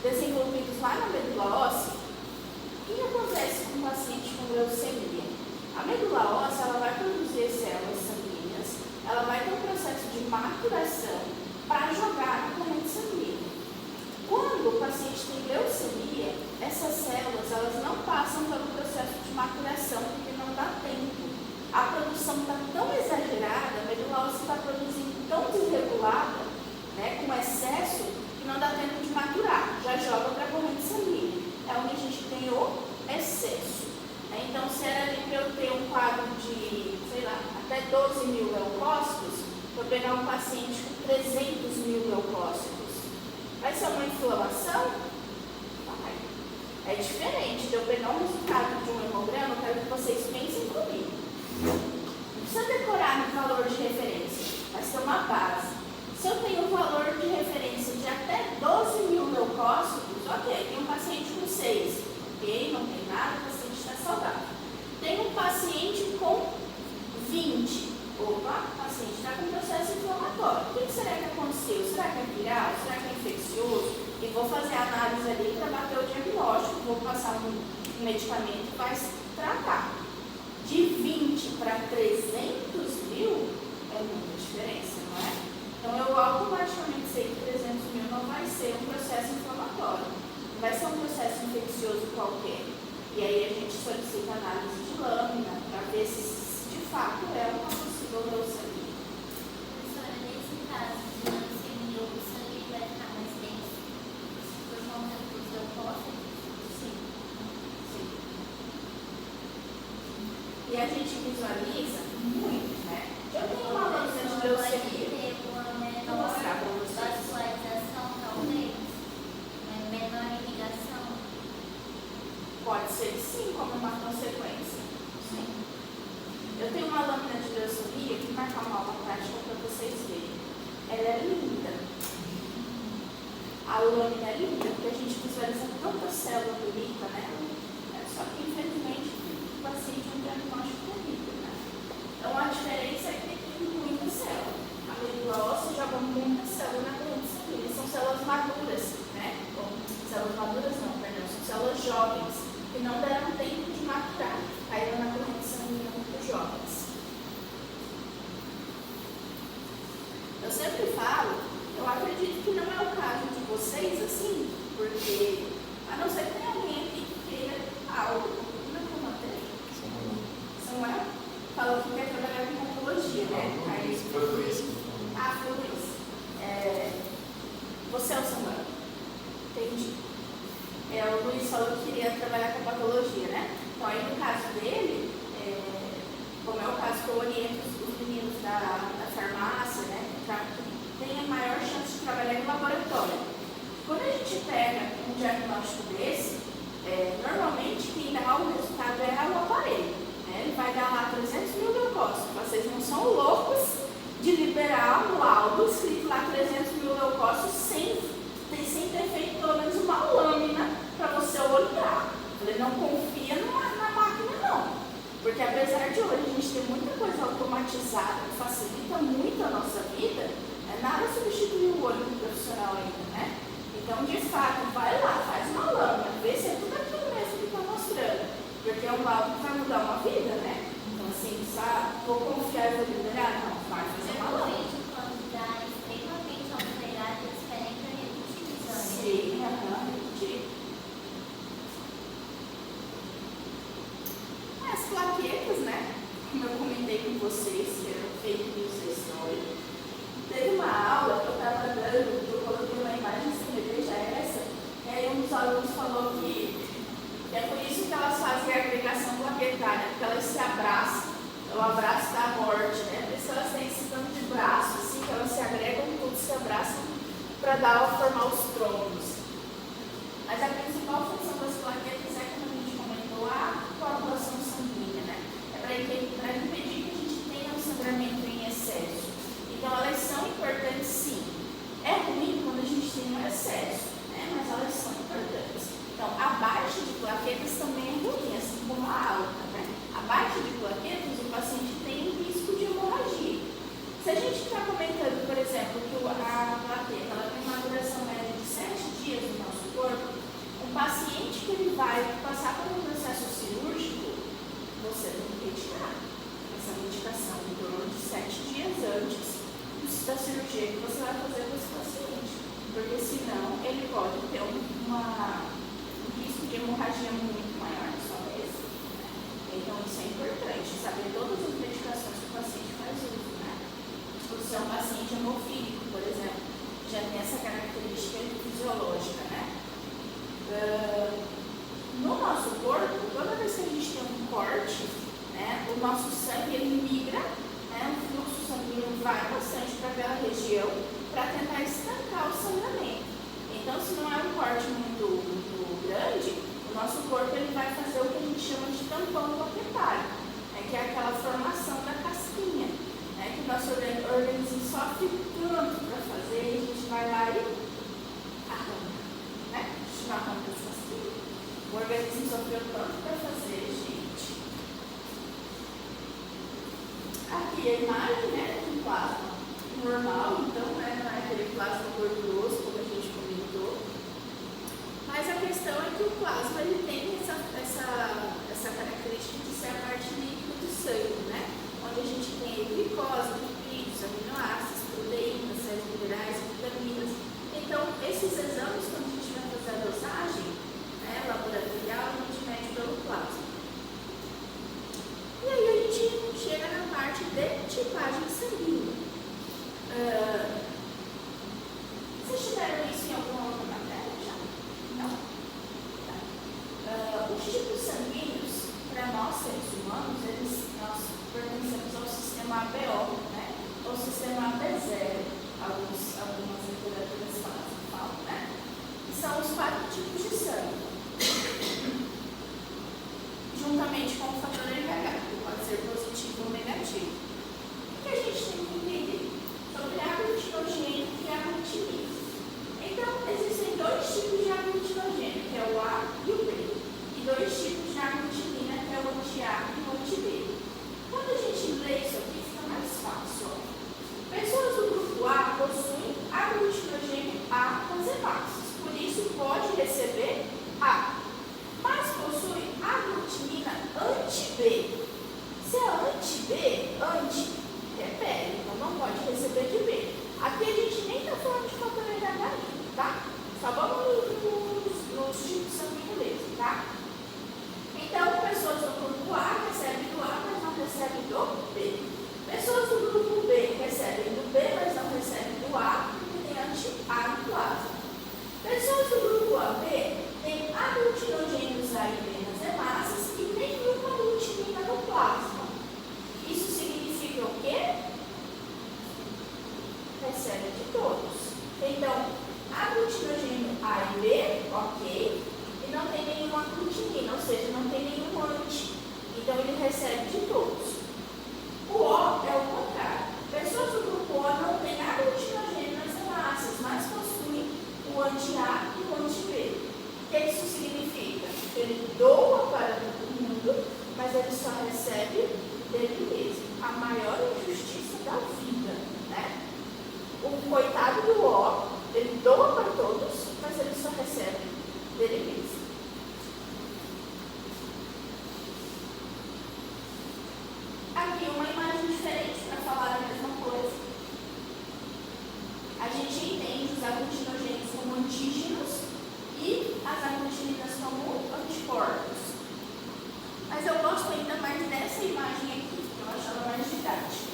desenvolvidos lá na medula óssea? O que acontece com um paciente com leucemia? A medula óssea ela vai produzir células sanguíneas, ela vai ter um processo de maturação para jogar na corrente sanguínea. Quando o paciente tem leucemia, essas células elas não passam pelo processo de maturação porque não dá tempo. A produção está tão exagerada, a medula óssea está produzindo tão desregulada, né, com excesso, que não dá tempo de maturar, já joga para a corrente sanguínea. É onde a gente tem o excesso. Então, se era ali para eu ter um quadro de, sei lá, até 12 mil leucócitos, vou pegar um paciente com 300 mil leucócitos. Vai ser uma inflamação? Vai. É diferente de eu pegar um resultado de um hemograma, eu quero que vocês pensem comigo. Não precisa decorar no valor de referência, mas ter uma base. Se eu tenho um valor de referência de até 12 mil leucócitos, ok, tem um paciente com 6, ok, não tem nada, com 20. Opa, o paciente está com processo inflamatório. O que será que aconteceu? Será que é viral? Será que é infeccioso? E vou fazer a análise ali para bater o diagnóstico. Vou passar um medicamento que vai tratar. De 20 para 300 mil é muita diferença, não é? Então eu automaticamente sei que 300 mil não vai ser um processo inflamatório. Não vai ser um processo infeccioso qualquer. E aí a gente solicita análise de lâmina para ver se de fato é uma possível leucemia. Professora, nesse caso de leucemia, o sangue vai ficar mais denso por conta dos leucócitos? Sim. Sim. E a gente visualiza muito, né? Eu tenho uma lâmina de leucemia. Vou mostrar para vocês. Vascularização, talvez? Menor irrigação? Pode ser sim, como uma consequência. Sim. Eu tenho uma lâmina de leucemia que vai marcar uma aula prática para vocês verem. Ela é linda. A lâmina é linda porque a gente visualiza tanta célula bonita, né? Só que infelizmente o paciente é um diagnóstico terrível, né? Então a diferença é que tem muita célula. A medula óssea joga muita célula na corrente sanguínea. São células maduras, né? Bom, células maduras não, perdão, são células jovens que não deram tempo de maturar, caíram na corrente sanguínea muito jovens. Eu sempre falo, eu acredito que não é o caso de vocês assim, porque a não ser que tenha alguém aqui que queira algo, não tem. Samuel falou que quer trabalhar com oncologia, né? Aí, Foi por isso. ah, foi por isso. Você é o Samuel? Entendi. O Luiz falou que queria trabalhar com patologia, né? Então, aí no caso dele, como é o caso que eu oriento os meninos da farmácia, né? Para que tenha maior chance de trabalhar em laboratório. Quando a gente pega um diagnóstico desse, normalmente quem dá o resultado é o aparelho. Né? Ele vai dar lá 300 mil leucócitos. Vocês não são loucos de liberar um laudo escrito lá 300 mil leucócitos sem ter feito pelo menos uma lâmina para você olhar. Ele não confia na máquina, não. Porque apesar de hoje a gente ter muita coisa automatizada que facilita muito a nossa vida, nada substitui o olho do profissional ainda, né? Então, de fato, vai lá, faz uma lâmina, vê se é tudo aquilo mesmo que está mostrando. Porque é um laudo que vai mudar uma vida, né? Então, assim, sabe, vou confiar e vou liberar? Não, vai fazer uma lâmina. Quando dá extremamente alterado, eles pedem para repetir o exame. Sim, repetir. As plaquetas, né? Como eu comentei com vocês, que eram fake news da história. Teve uma aula que eu estava dando, eu coloquei uma imagem assim, veja essa, e aí um dos alunos falou que é por isso que elas fazem a agregação plaquetária, porque elas se abraçam, é o abraço da morte, né? Por isso elas têm esse tanto de braço, assim, que elas se agregam e todos se abraçam para formar os troncos. Mas a principal função das plaquetas é, como a gente comentou, a coagulação sanguínea, né? É para impedir que a gente tenha um sangramento em excesso. Então, elas são importantes, sim. É ruim quando a gente tem um excesso, né? Mas elas são importantes. Então, a baixa de plaquetas também é ruim, assim como a alta, né? A baixa de plaquetas, o paciente tem um risco de hemorragia. Se a gente está comentando, por exemplo, que a plaqueta ela tem uma duração média de 7 dias no nosso corpo, um paciente que ele vai passar por um processo cirúrgico, você tem que retirar essa medicação em torno de 7 dias antes da cirurgia que você vai fazer com esse paciente, porque senão ele pode ter um risco de hemorragia muito maior na sua cabeça. Né? Então isso é importante, saber todas as medicações que o paciente faz uso. Né? Se é um paciente hemofílico, por exemplo, já tem essa característica fisiológica. Né? No nosso corpo, toda vez que a gente tem um corte, né, o nosso sangue ele migra, né, o fluxo sanguíneo vai bastante para aquela região para tentar estancar o sangramento. Então, se não é um corte muito grande, o nosso corpo ele vai fazer o que a gente chama de tampão plaquetário, né, que é aquela formação da casquinha, né, que o nosso organismo sofre tanto para fazer, e a gente vai lá e arranca, né? A gente não arranca as casquinhas. O organismo sofreu tanto para fazer, gente. aqui a imagem, né, de um plasma normal, então, né, não é aquele plasma gorduroso, como a gente comentou. Mas a questão é que o plasma ele tem essa característica de ser a parte líquida do sangue, né? Onde a gente tem glicose, lipídios, aminoácidos, proteínas, sais minerais, vitaminas. Então, esses exames, quando a gente vai fazer a dosagem, né, laboratorial, a gente mede pelo plasma. E aí a gente chega na parte de tipagem sanguínea. Vocês tiveram isso em alguma outra matéria já? Não? Tá. Os tipos sanguíneos, para nós seres humanos, nós pertencemos ao sistema ABO, né? Ou sistema AB0, algumas literaturas falam, né? Que são os 4 tipos de sangue. Juntamente com o fator RH, que pode ser positivo ou negativo. O que a gente tem que entender sobre aglutinogênio e aglutinina? Então, existem 2 tipos de aglutinogênio, que é o A e o B, e 2 tipos de aglutinina, que é o anti-A e o anti-B. Quando a gente lê isso aqui, fica mais fácil. Ó. Pessoas do grupo A possuem aglutinogênio A nas hemácias, por isso pode receber A, mas possui aglutinina anti-B. Se é anti-B, repele, então não pode receber de B. Aqui a gente nem está falando de fator RH, tá? Só vamos nos tipos sanguíneos mesmo, tá? Então, pessoas do grupo A recebem do A, mas não recebem do B. Pessoas do grupo B recebem do B, mas não recebem do A, porque tem anti-A no plasma. Pessoas do grupo AB têm aglutinogênios A e B nas hemácias e nenhuma aglutinina no plasma. Isso significa o quê? Recebe de todos. Então, aglutinogênio A e B, ok, e não tem nenhuma aglutinina, ou seja, não tem nenhum anti. Então, ele recebe de todos. O O é o contrário. Pessoas do grupo O não têm aglutinogênio nas hemácias, mas possuem o anti-A e o anti-B. O que isso significa? Ele doa para todo mundo, mas ele só recebe dele mesmo. A maior injustiça da vida, né? O coitado do O, ele doa para todos, mas ele só recebe dele mesmo. Aqui uma imagem diferente para falar a mesma coisa. A gente entende os aglutinogênios como antígenos e as aglutininas como anticorpos. Mas eu gosto ainda mais dessa imagem aqui, que eu acho ela mais didática.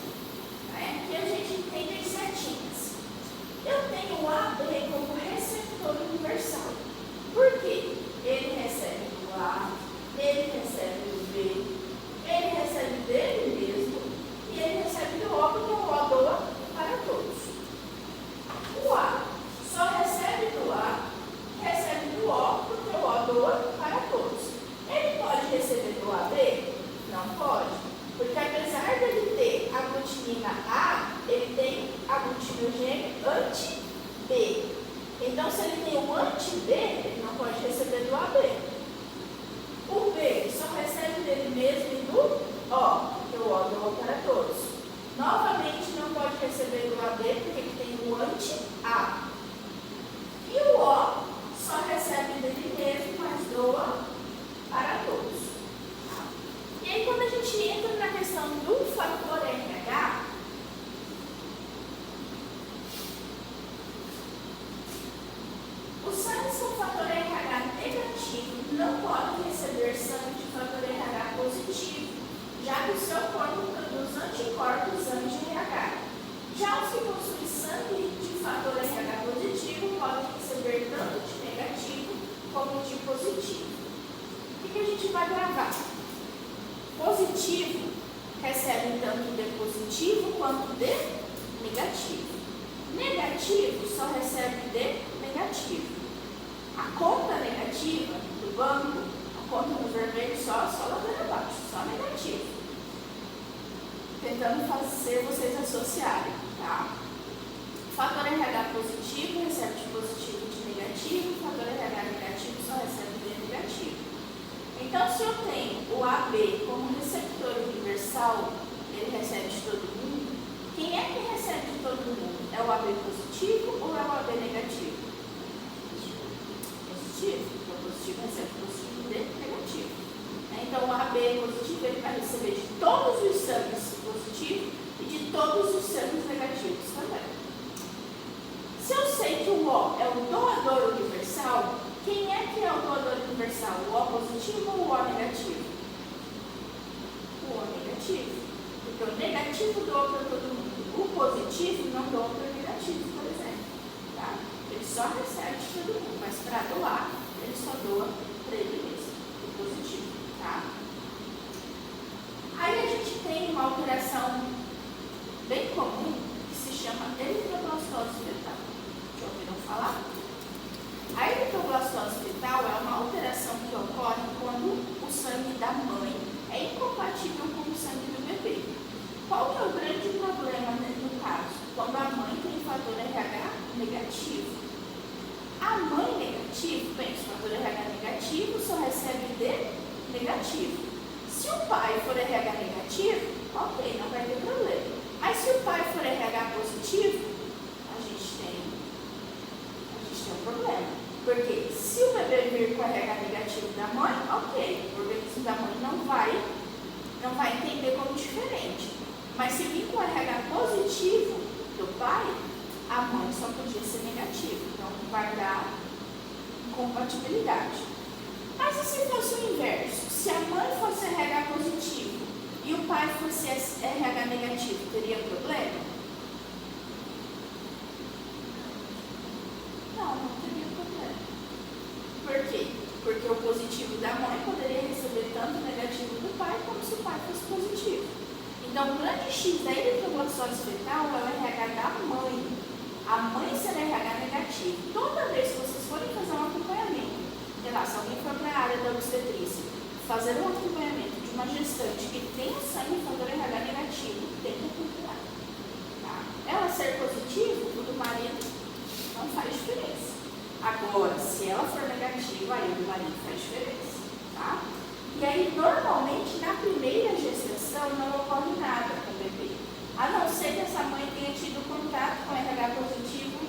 Né? Aqui a gente entende as setinhas. Eu tenho o AB como receptor universal. Por quê? Ele recebe do A, ele recebe do B, ele recebe dele mesmo e ele recebe do O, porque o O doa para todos. O A só recebe do A, recebe do O, porque o O doa para todos. Ele pode receber do AB? Não pode, porque apesar dele ter aglutinina A, ele tem aglutinogênio anti-B. Então, se ele tem um anti-B, ele não pode receber do AB. O B só recebe dele mesmo e do O, porque o O doa para todos. Novamente, não pode receber do AB, porque ele tem o anti-A. E o O só recebe dele mesmo, mas doa para todos. E aí, quando a gente entra na questão do fator RH, os sangues com fator RH negativo não podem receber sangue de fator RH positivo, já que o seu corpo produz anticorpos anti-RH. Já os que possuem sangue de fator RH positivo podem receber tanto de negativo como de positivo. O que a gente vai gravar? Positivo recebe tanto de positivo quanto de negativo. Negativo só recebe de negativo. A conta negativa do banco, a conta no vermelho só ladeira abaixo, só negativo. Tentando fazer vocês associarem, tá? Fator RH positivo recebe de positivo e de negativo, fator RH negativo só recebe de negativo. Então, se eu tenho o AB como receptor universal, ele recebe de todo mundo. É o AB positivo ou é o AB negativo? Positivo. Então, positivo recebe positivo de negativo. Então, o AB positivo ele vai receber de todos os sangues positivos e de todos os sangues negativos também. Se eu sei que o O é o doador universal, quem é que é o doador universal? O O positivo ou o O negativo? O O negativo. Porque o negativo doa para todo mundo. O positivo não doa para o negativo, por exemplo. Tá? Ele só recebe de todo mundo, mas para doar, ele só doa para ele mesmo, o positivo. Tá? Aí a gente tem uma alteração bem comum que se chama eritroblastose fetal. Já ouviram falar? A eritroblastose fetal é uma alteração que ocorre quando o sangue da mãe é incompatível com o sangue do bebê. Qual que é o grande problema no caso? Quando a mãe tem fator RH negativo. A mãe negativa, bem, se o fator RH negativo só recebe D negativo. Se o pai for RH negativo, ok, não vai ter problema. Mas se o pai for RH positivo, a gente tem um problema. Porque se o bebê vir com RH negativo da mãe, ok, o organismo da mãe não vai entender como diferente. Mas se vir com RH positivo do pai, a mãe só podia ser negativa. Então vai dar incompatibilidade. Mas e se fosse o inverso? Se a mãe fosse RH positivo e o pai fosse RH negativo, teria problema? Não teria problema. Por quê? Porque o positivo da mãe poderia receber tanto o negativo do pai como se o pai fosse positivo. Então, o grande X da eritroblastose fetal é o RH da mãe. A mãe será RH negativo. Toda vez que vocês forem fazer um acompanhamento, sei lá, se alguém for para a área da obstetrícia, fazer um acompanhamento de uma gestante que tem o sangue fator RH negativo, tem que acompanhar. Tá? Ela ser positivo, o do marido não faz diferença. Agora, se ela for negativa, aí o do marido faz diferença. Tá? E aí, normalmente, na primeira gestação, não ocorre nada com o bebê. A não ser que essa mãe tenha tido contato com RH positivo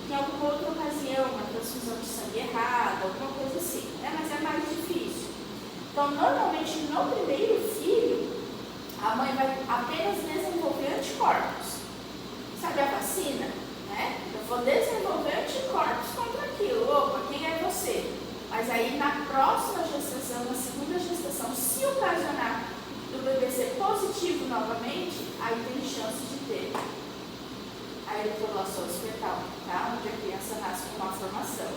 em alguma outra ocasião, uma transfusão de sangue errada, alguma coisa assim. Mas é mais difícil. Então, normalmente, no primeiro filho, a mãe vai apenas desenvolver anticorpos. Sabe a vacina? Né? Eu vou desenvolver anticorpos contra aquilo. Opa, quem é você? Mas aí, na próxima gestação, na segunda gestação, se ocasionar do bebê ser positivo novamente, aí tem chance de ter a eritroblastose fetal, tá? Onde a criança nasce com uma formação.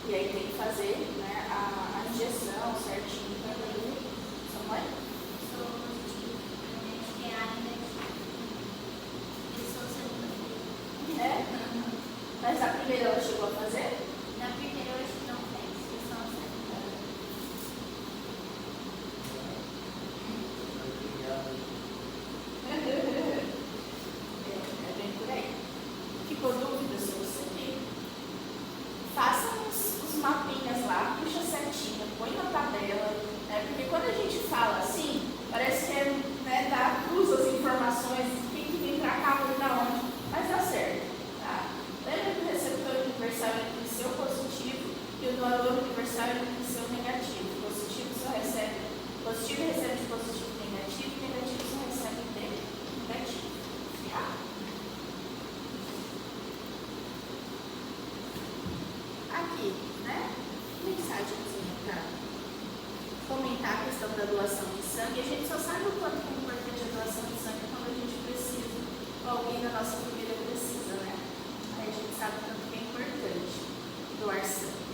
E aí tem que fazer, né, a injeção certinho para ele. Sua mãe? Sou positiva, tem a negativa. Eu sou segunda filha. É? Mas a primeira ela chegou a fazer? Na primeira eu acho que não fez, eu sou a segunda. É bem por aí. Ficou dúvida sobre você aqui? Faça os mapinhas lá, puxa certinho, põe na tabela, né? Porque quando a gente fala assim, parece que é, né, dá cruz as informações, tem que vir pra cá, vir da onde, mas dá certo, tá? Lembra que o receptor universal tem que ser o positivo e o doador universal tem que ser o negativo. O positivo recebe de positivo e negativo, e negativo só recebe de negativo. Tá? Aqui, né? Mensagenzinha para comentar a questão da doação de sangue. A gente só sabe o quanto é importante a doação de sangue quando a gente precisa, ou alguém da nossa família precisa, né? Aí a gente sabe o quanto que é importante doar sangue.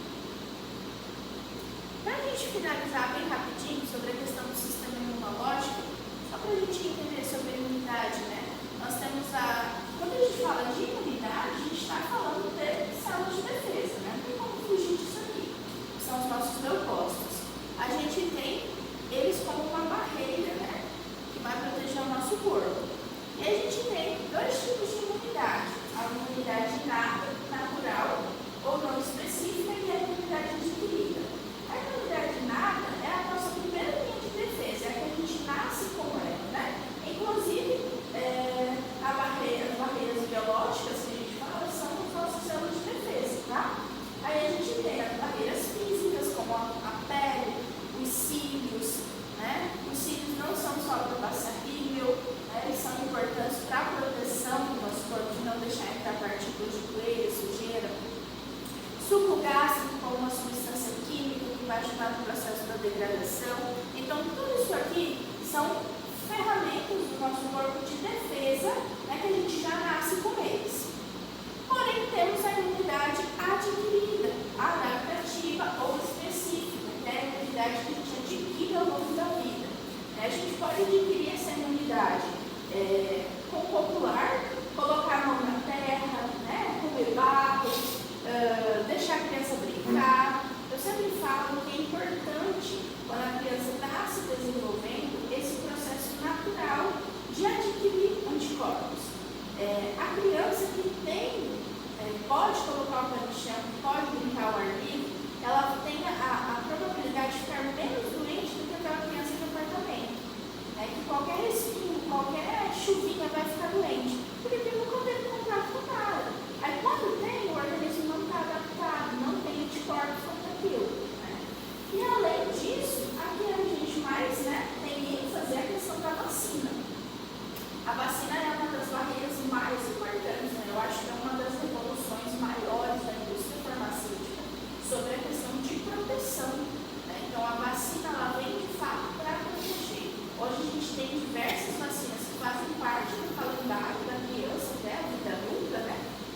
Para a gente finalizar bem rapidinho sobre a questão do sistema imunológico, só para a gente entender sobre a imunidade, né? Nós temos quando a gente fala de imunidade, a gente está falando de células de defesa, né? Não tem como fugir disso aqui, que são os nossos leucócitos. A gente tem eles como nosso corpo de defesa, né, que a gente já nasce com eles. Porém, temos a imunidade adquirida, adaptativa ou específica, que é a imunidade que a gente adquire ao longo da vida. A gente pode adquirir essa imunidade com o popular, colocar a mão na terra, né, comer barro, deixar a criança brincar. Eu sempre falo que é importante, quando a criança está se desenvolvendo, esse processo natural de adquirir anticorpos. A criança que pode colocar o pé no chão, pode brincar ao ar livre, ela tem a probabilidade de ficar menos doente do que aquela criança de apartamento. Que qualquer respingo, qualquer chuvinha vai ficar doente, porque nunca teve contato com nada. Aí quando tem, o organismo não está adaptado, não tem anticorpos contra aquilo. E além disso, aqui a gente mais tem ênfase a questão da vacina. A vacina é uma das barreiras mais importantes, eu acho que é uma das revoluções maiores da indústria farmacêutica sobre a questão de proteção. Então a vacina ela vem de fato para proteger. Hoje a gente tem diversas vacinas que fazem parte do calendário da criança, a vida adulta,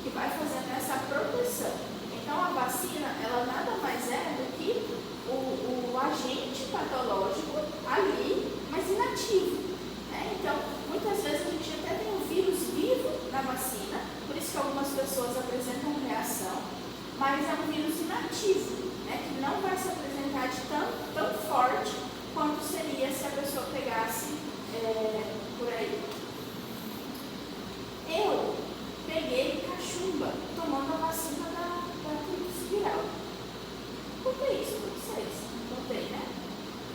que vai fazendo essa proteção. Então a vacina ela nada mais é do que o agente patológico ali, mas inativo. Então, muitas vezes a gente até tem um vírus vivo na vacina, por isso que algumas pessoas apresentam reação, mas é um vírus inativo, que não vai se apresentar de tão forte quanto seria se a pessoa pegasse por aí. Eu peguei cachumba tomando a vacina da gripe viral. Contei isso para vocês? Contei, né?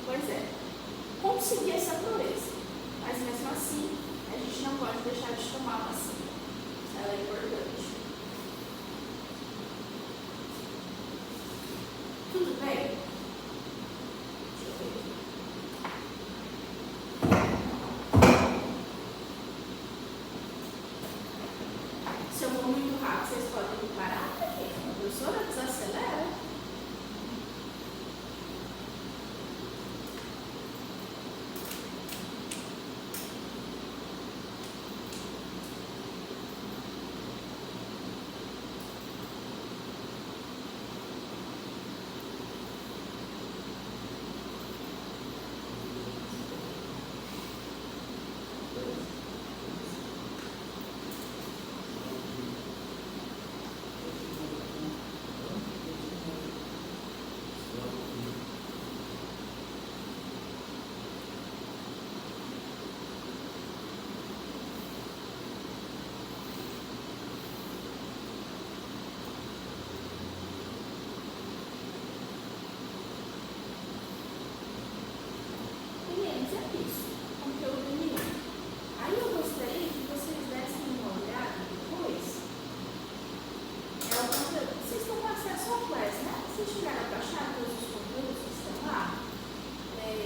Pois é. Consegui essa proeza. Mas mesmo assim, a gente não pode deixar de tomar a vacina. Ela é importante. Tudo bem? Deixa eu ver. Se eu for muito rápido, vocês podem me parar? A professora desacelera.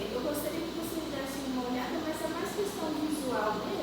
Eu gostaria que vocês dessem uma olhada, mas é mais questão visual mesmo.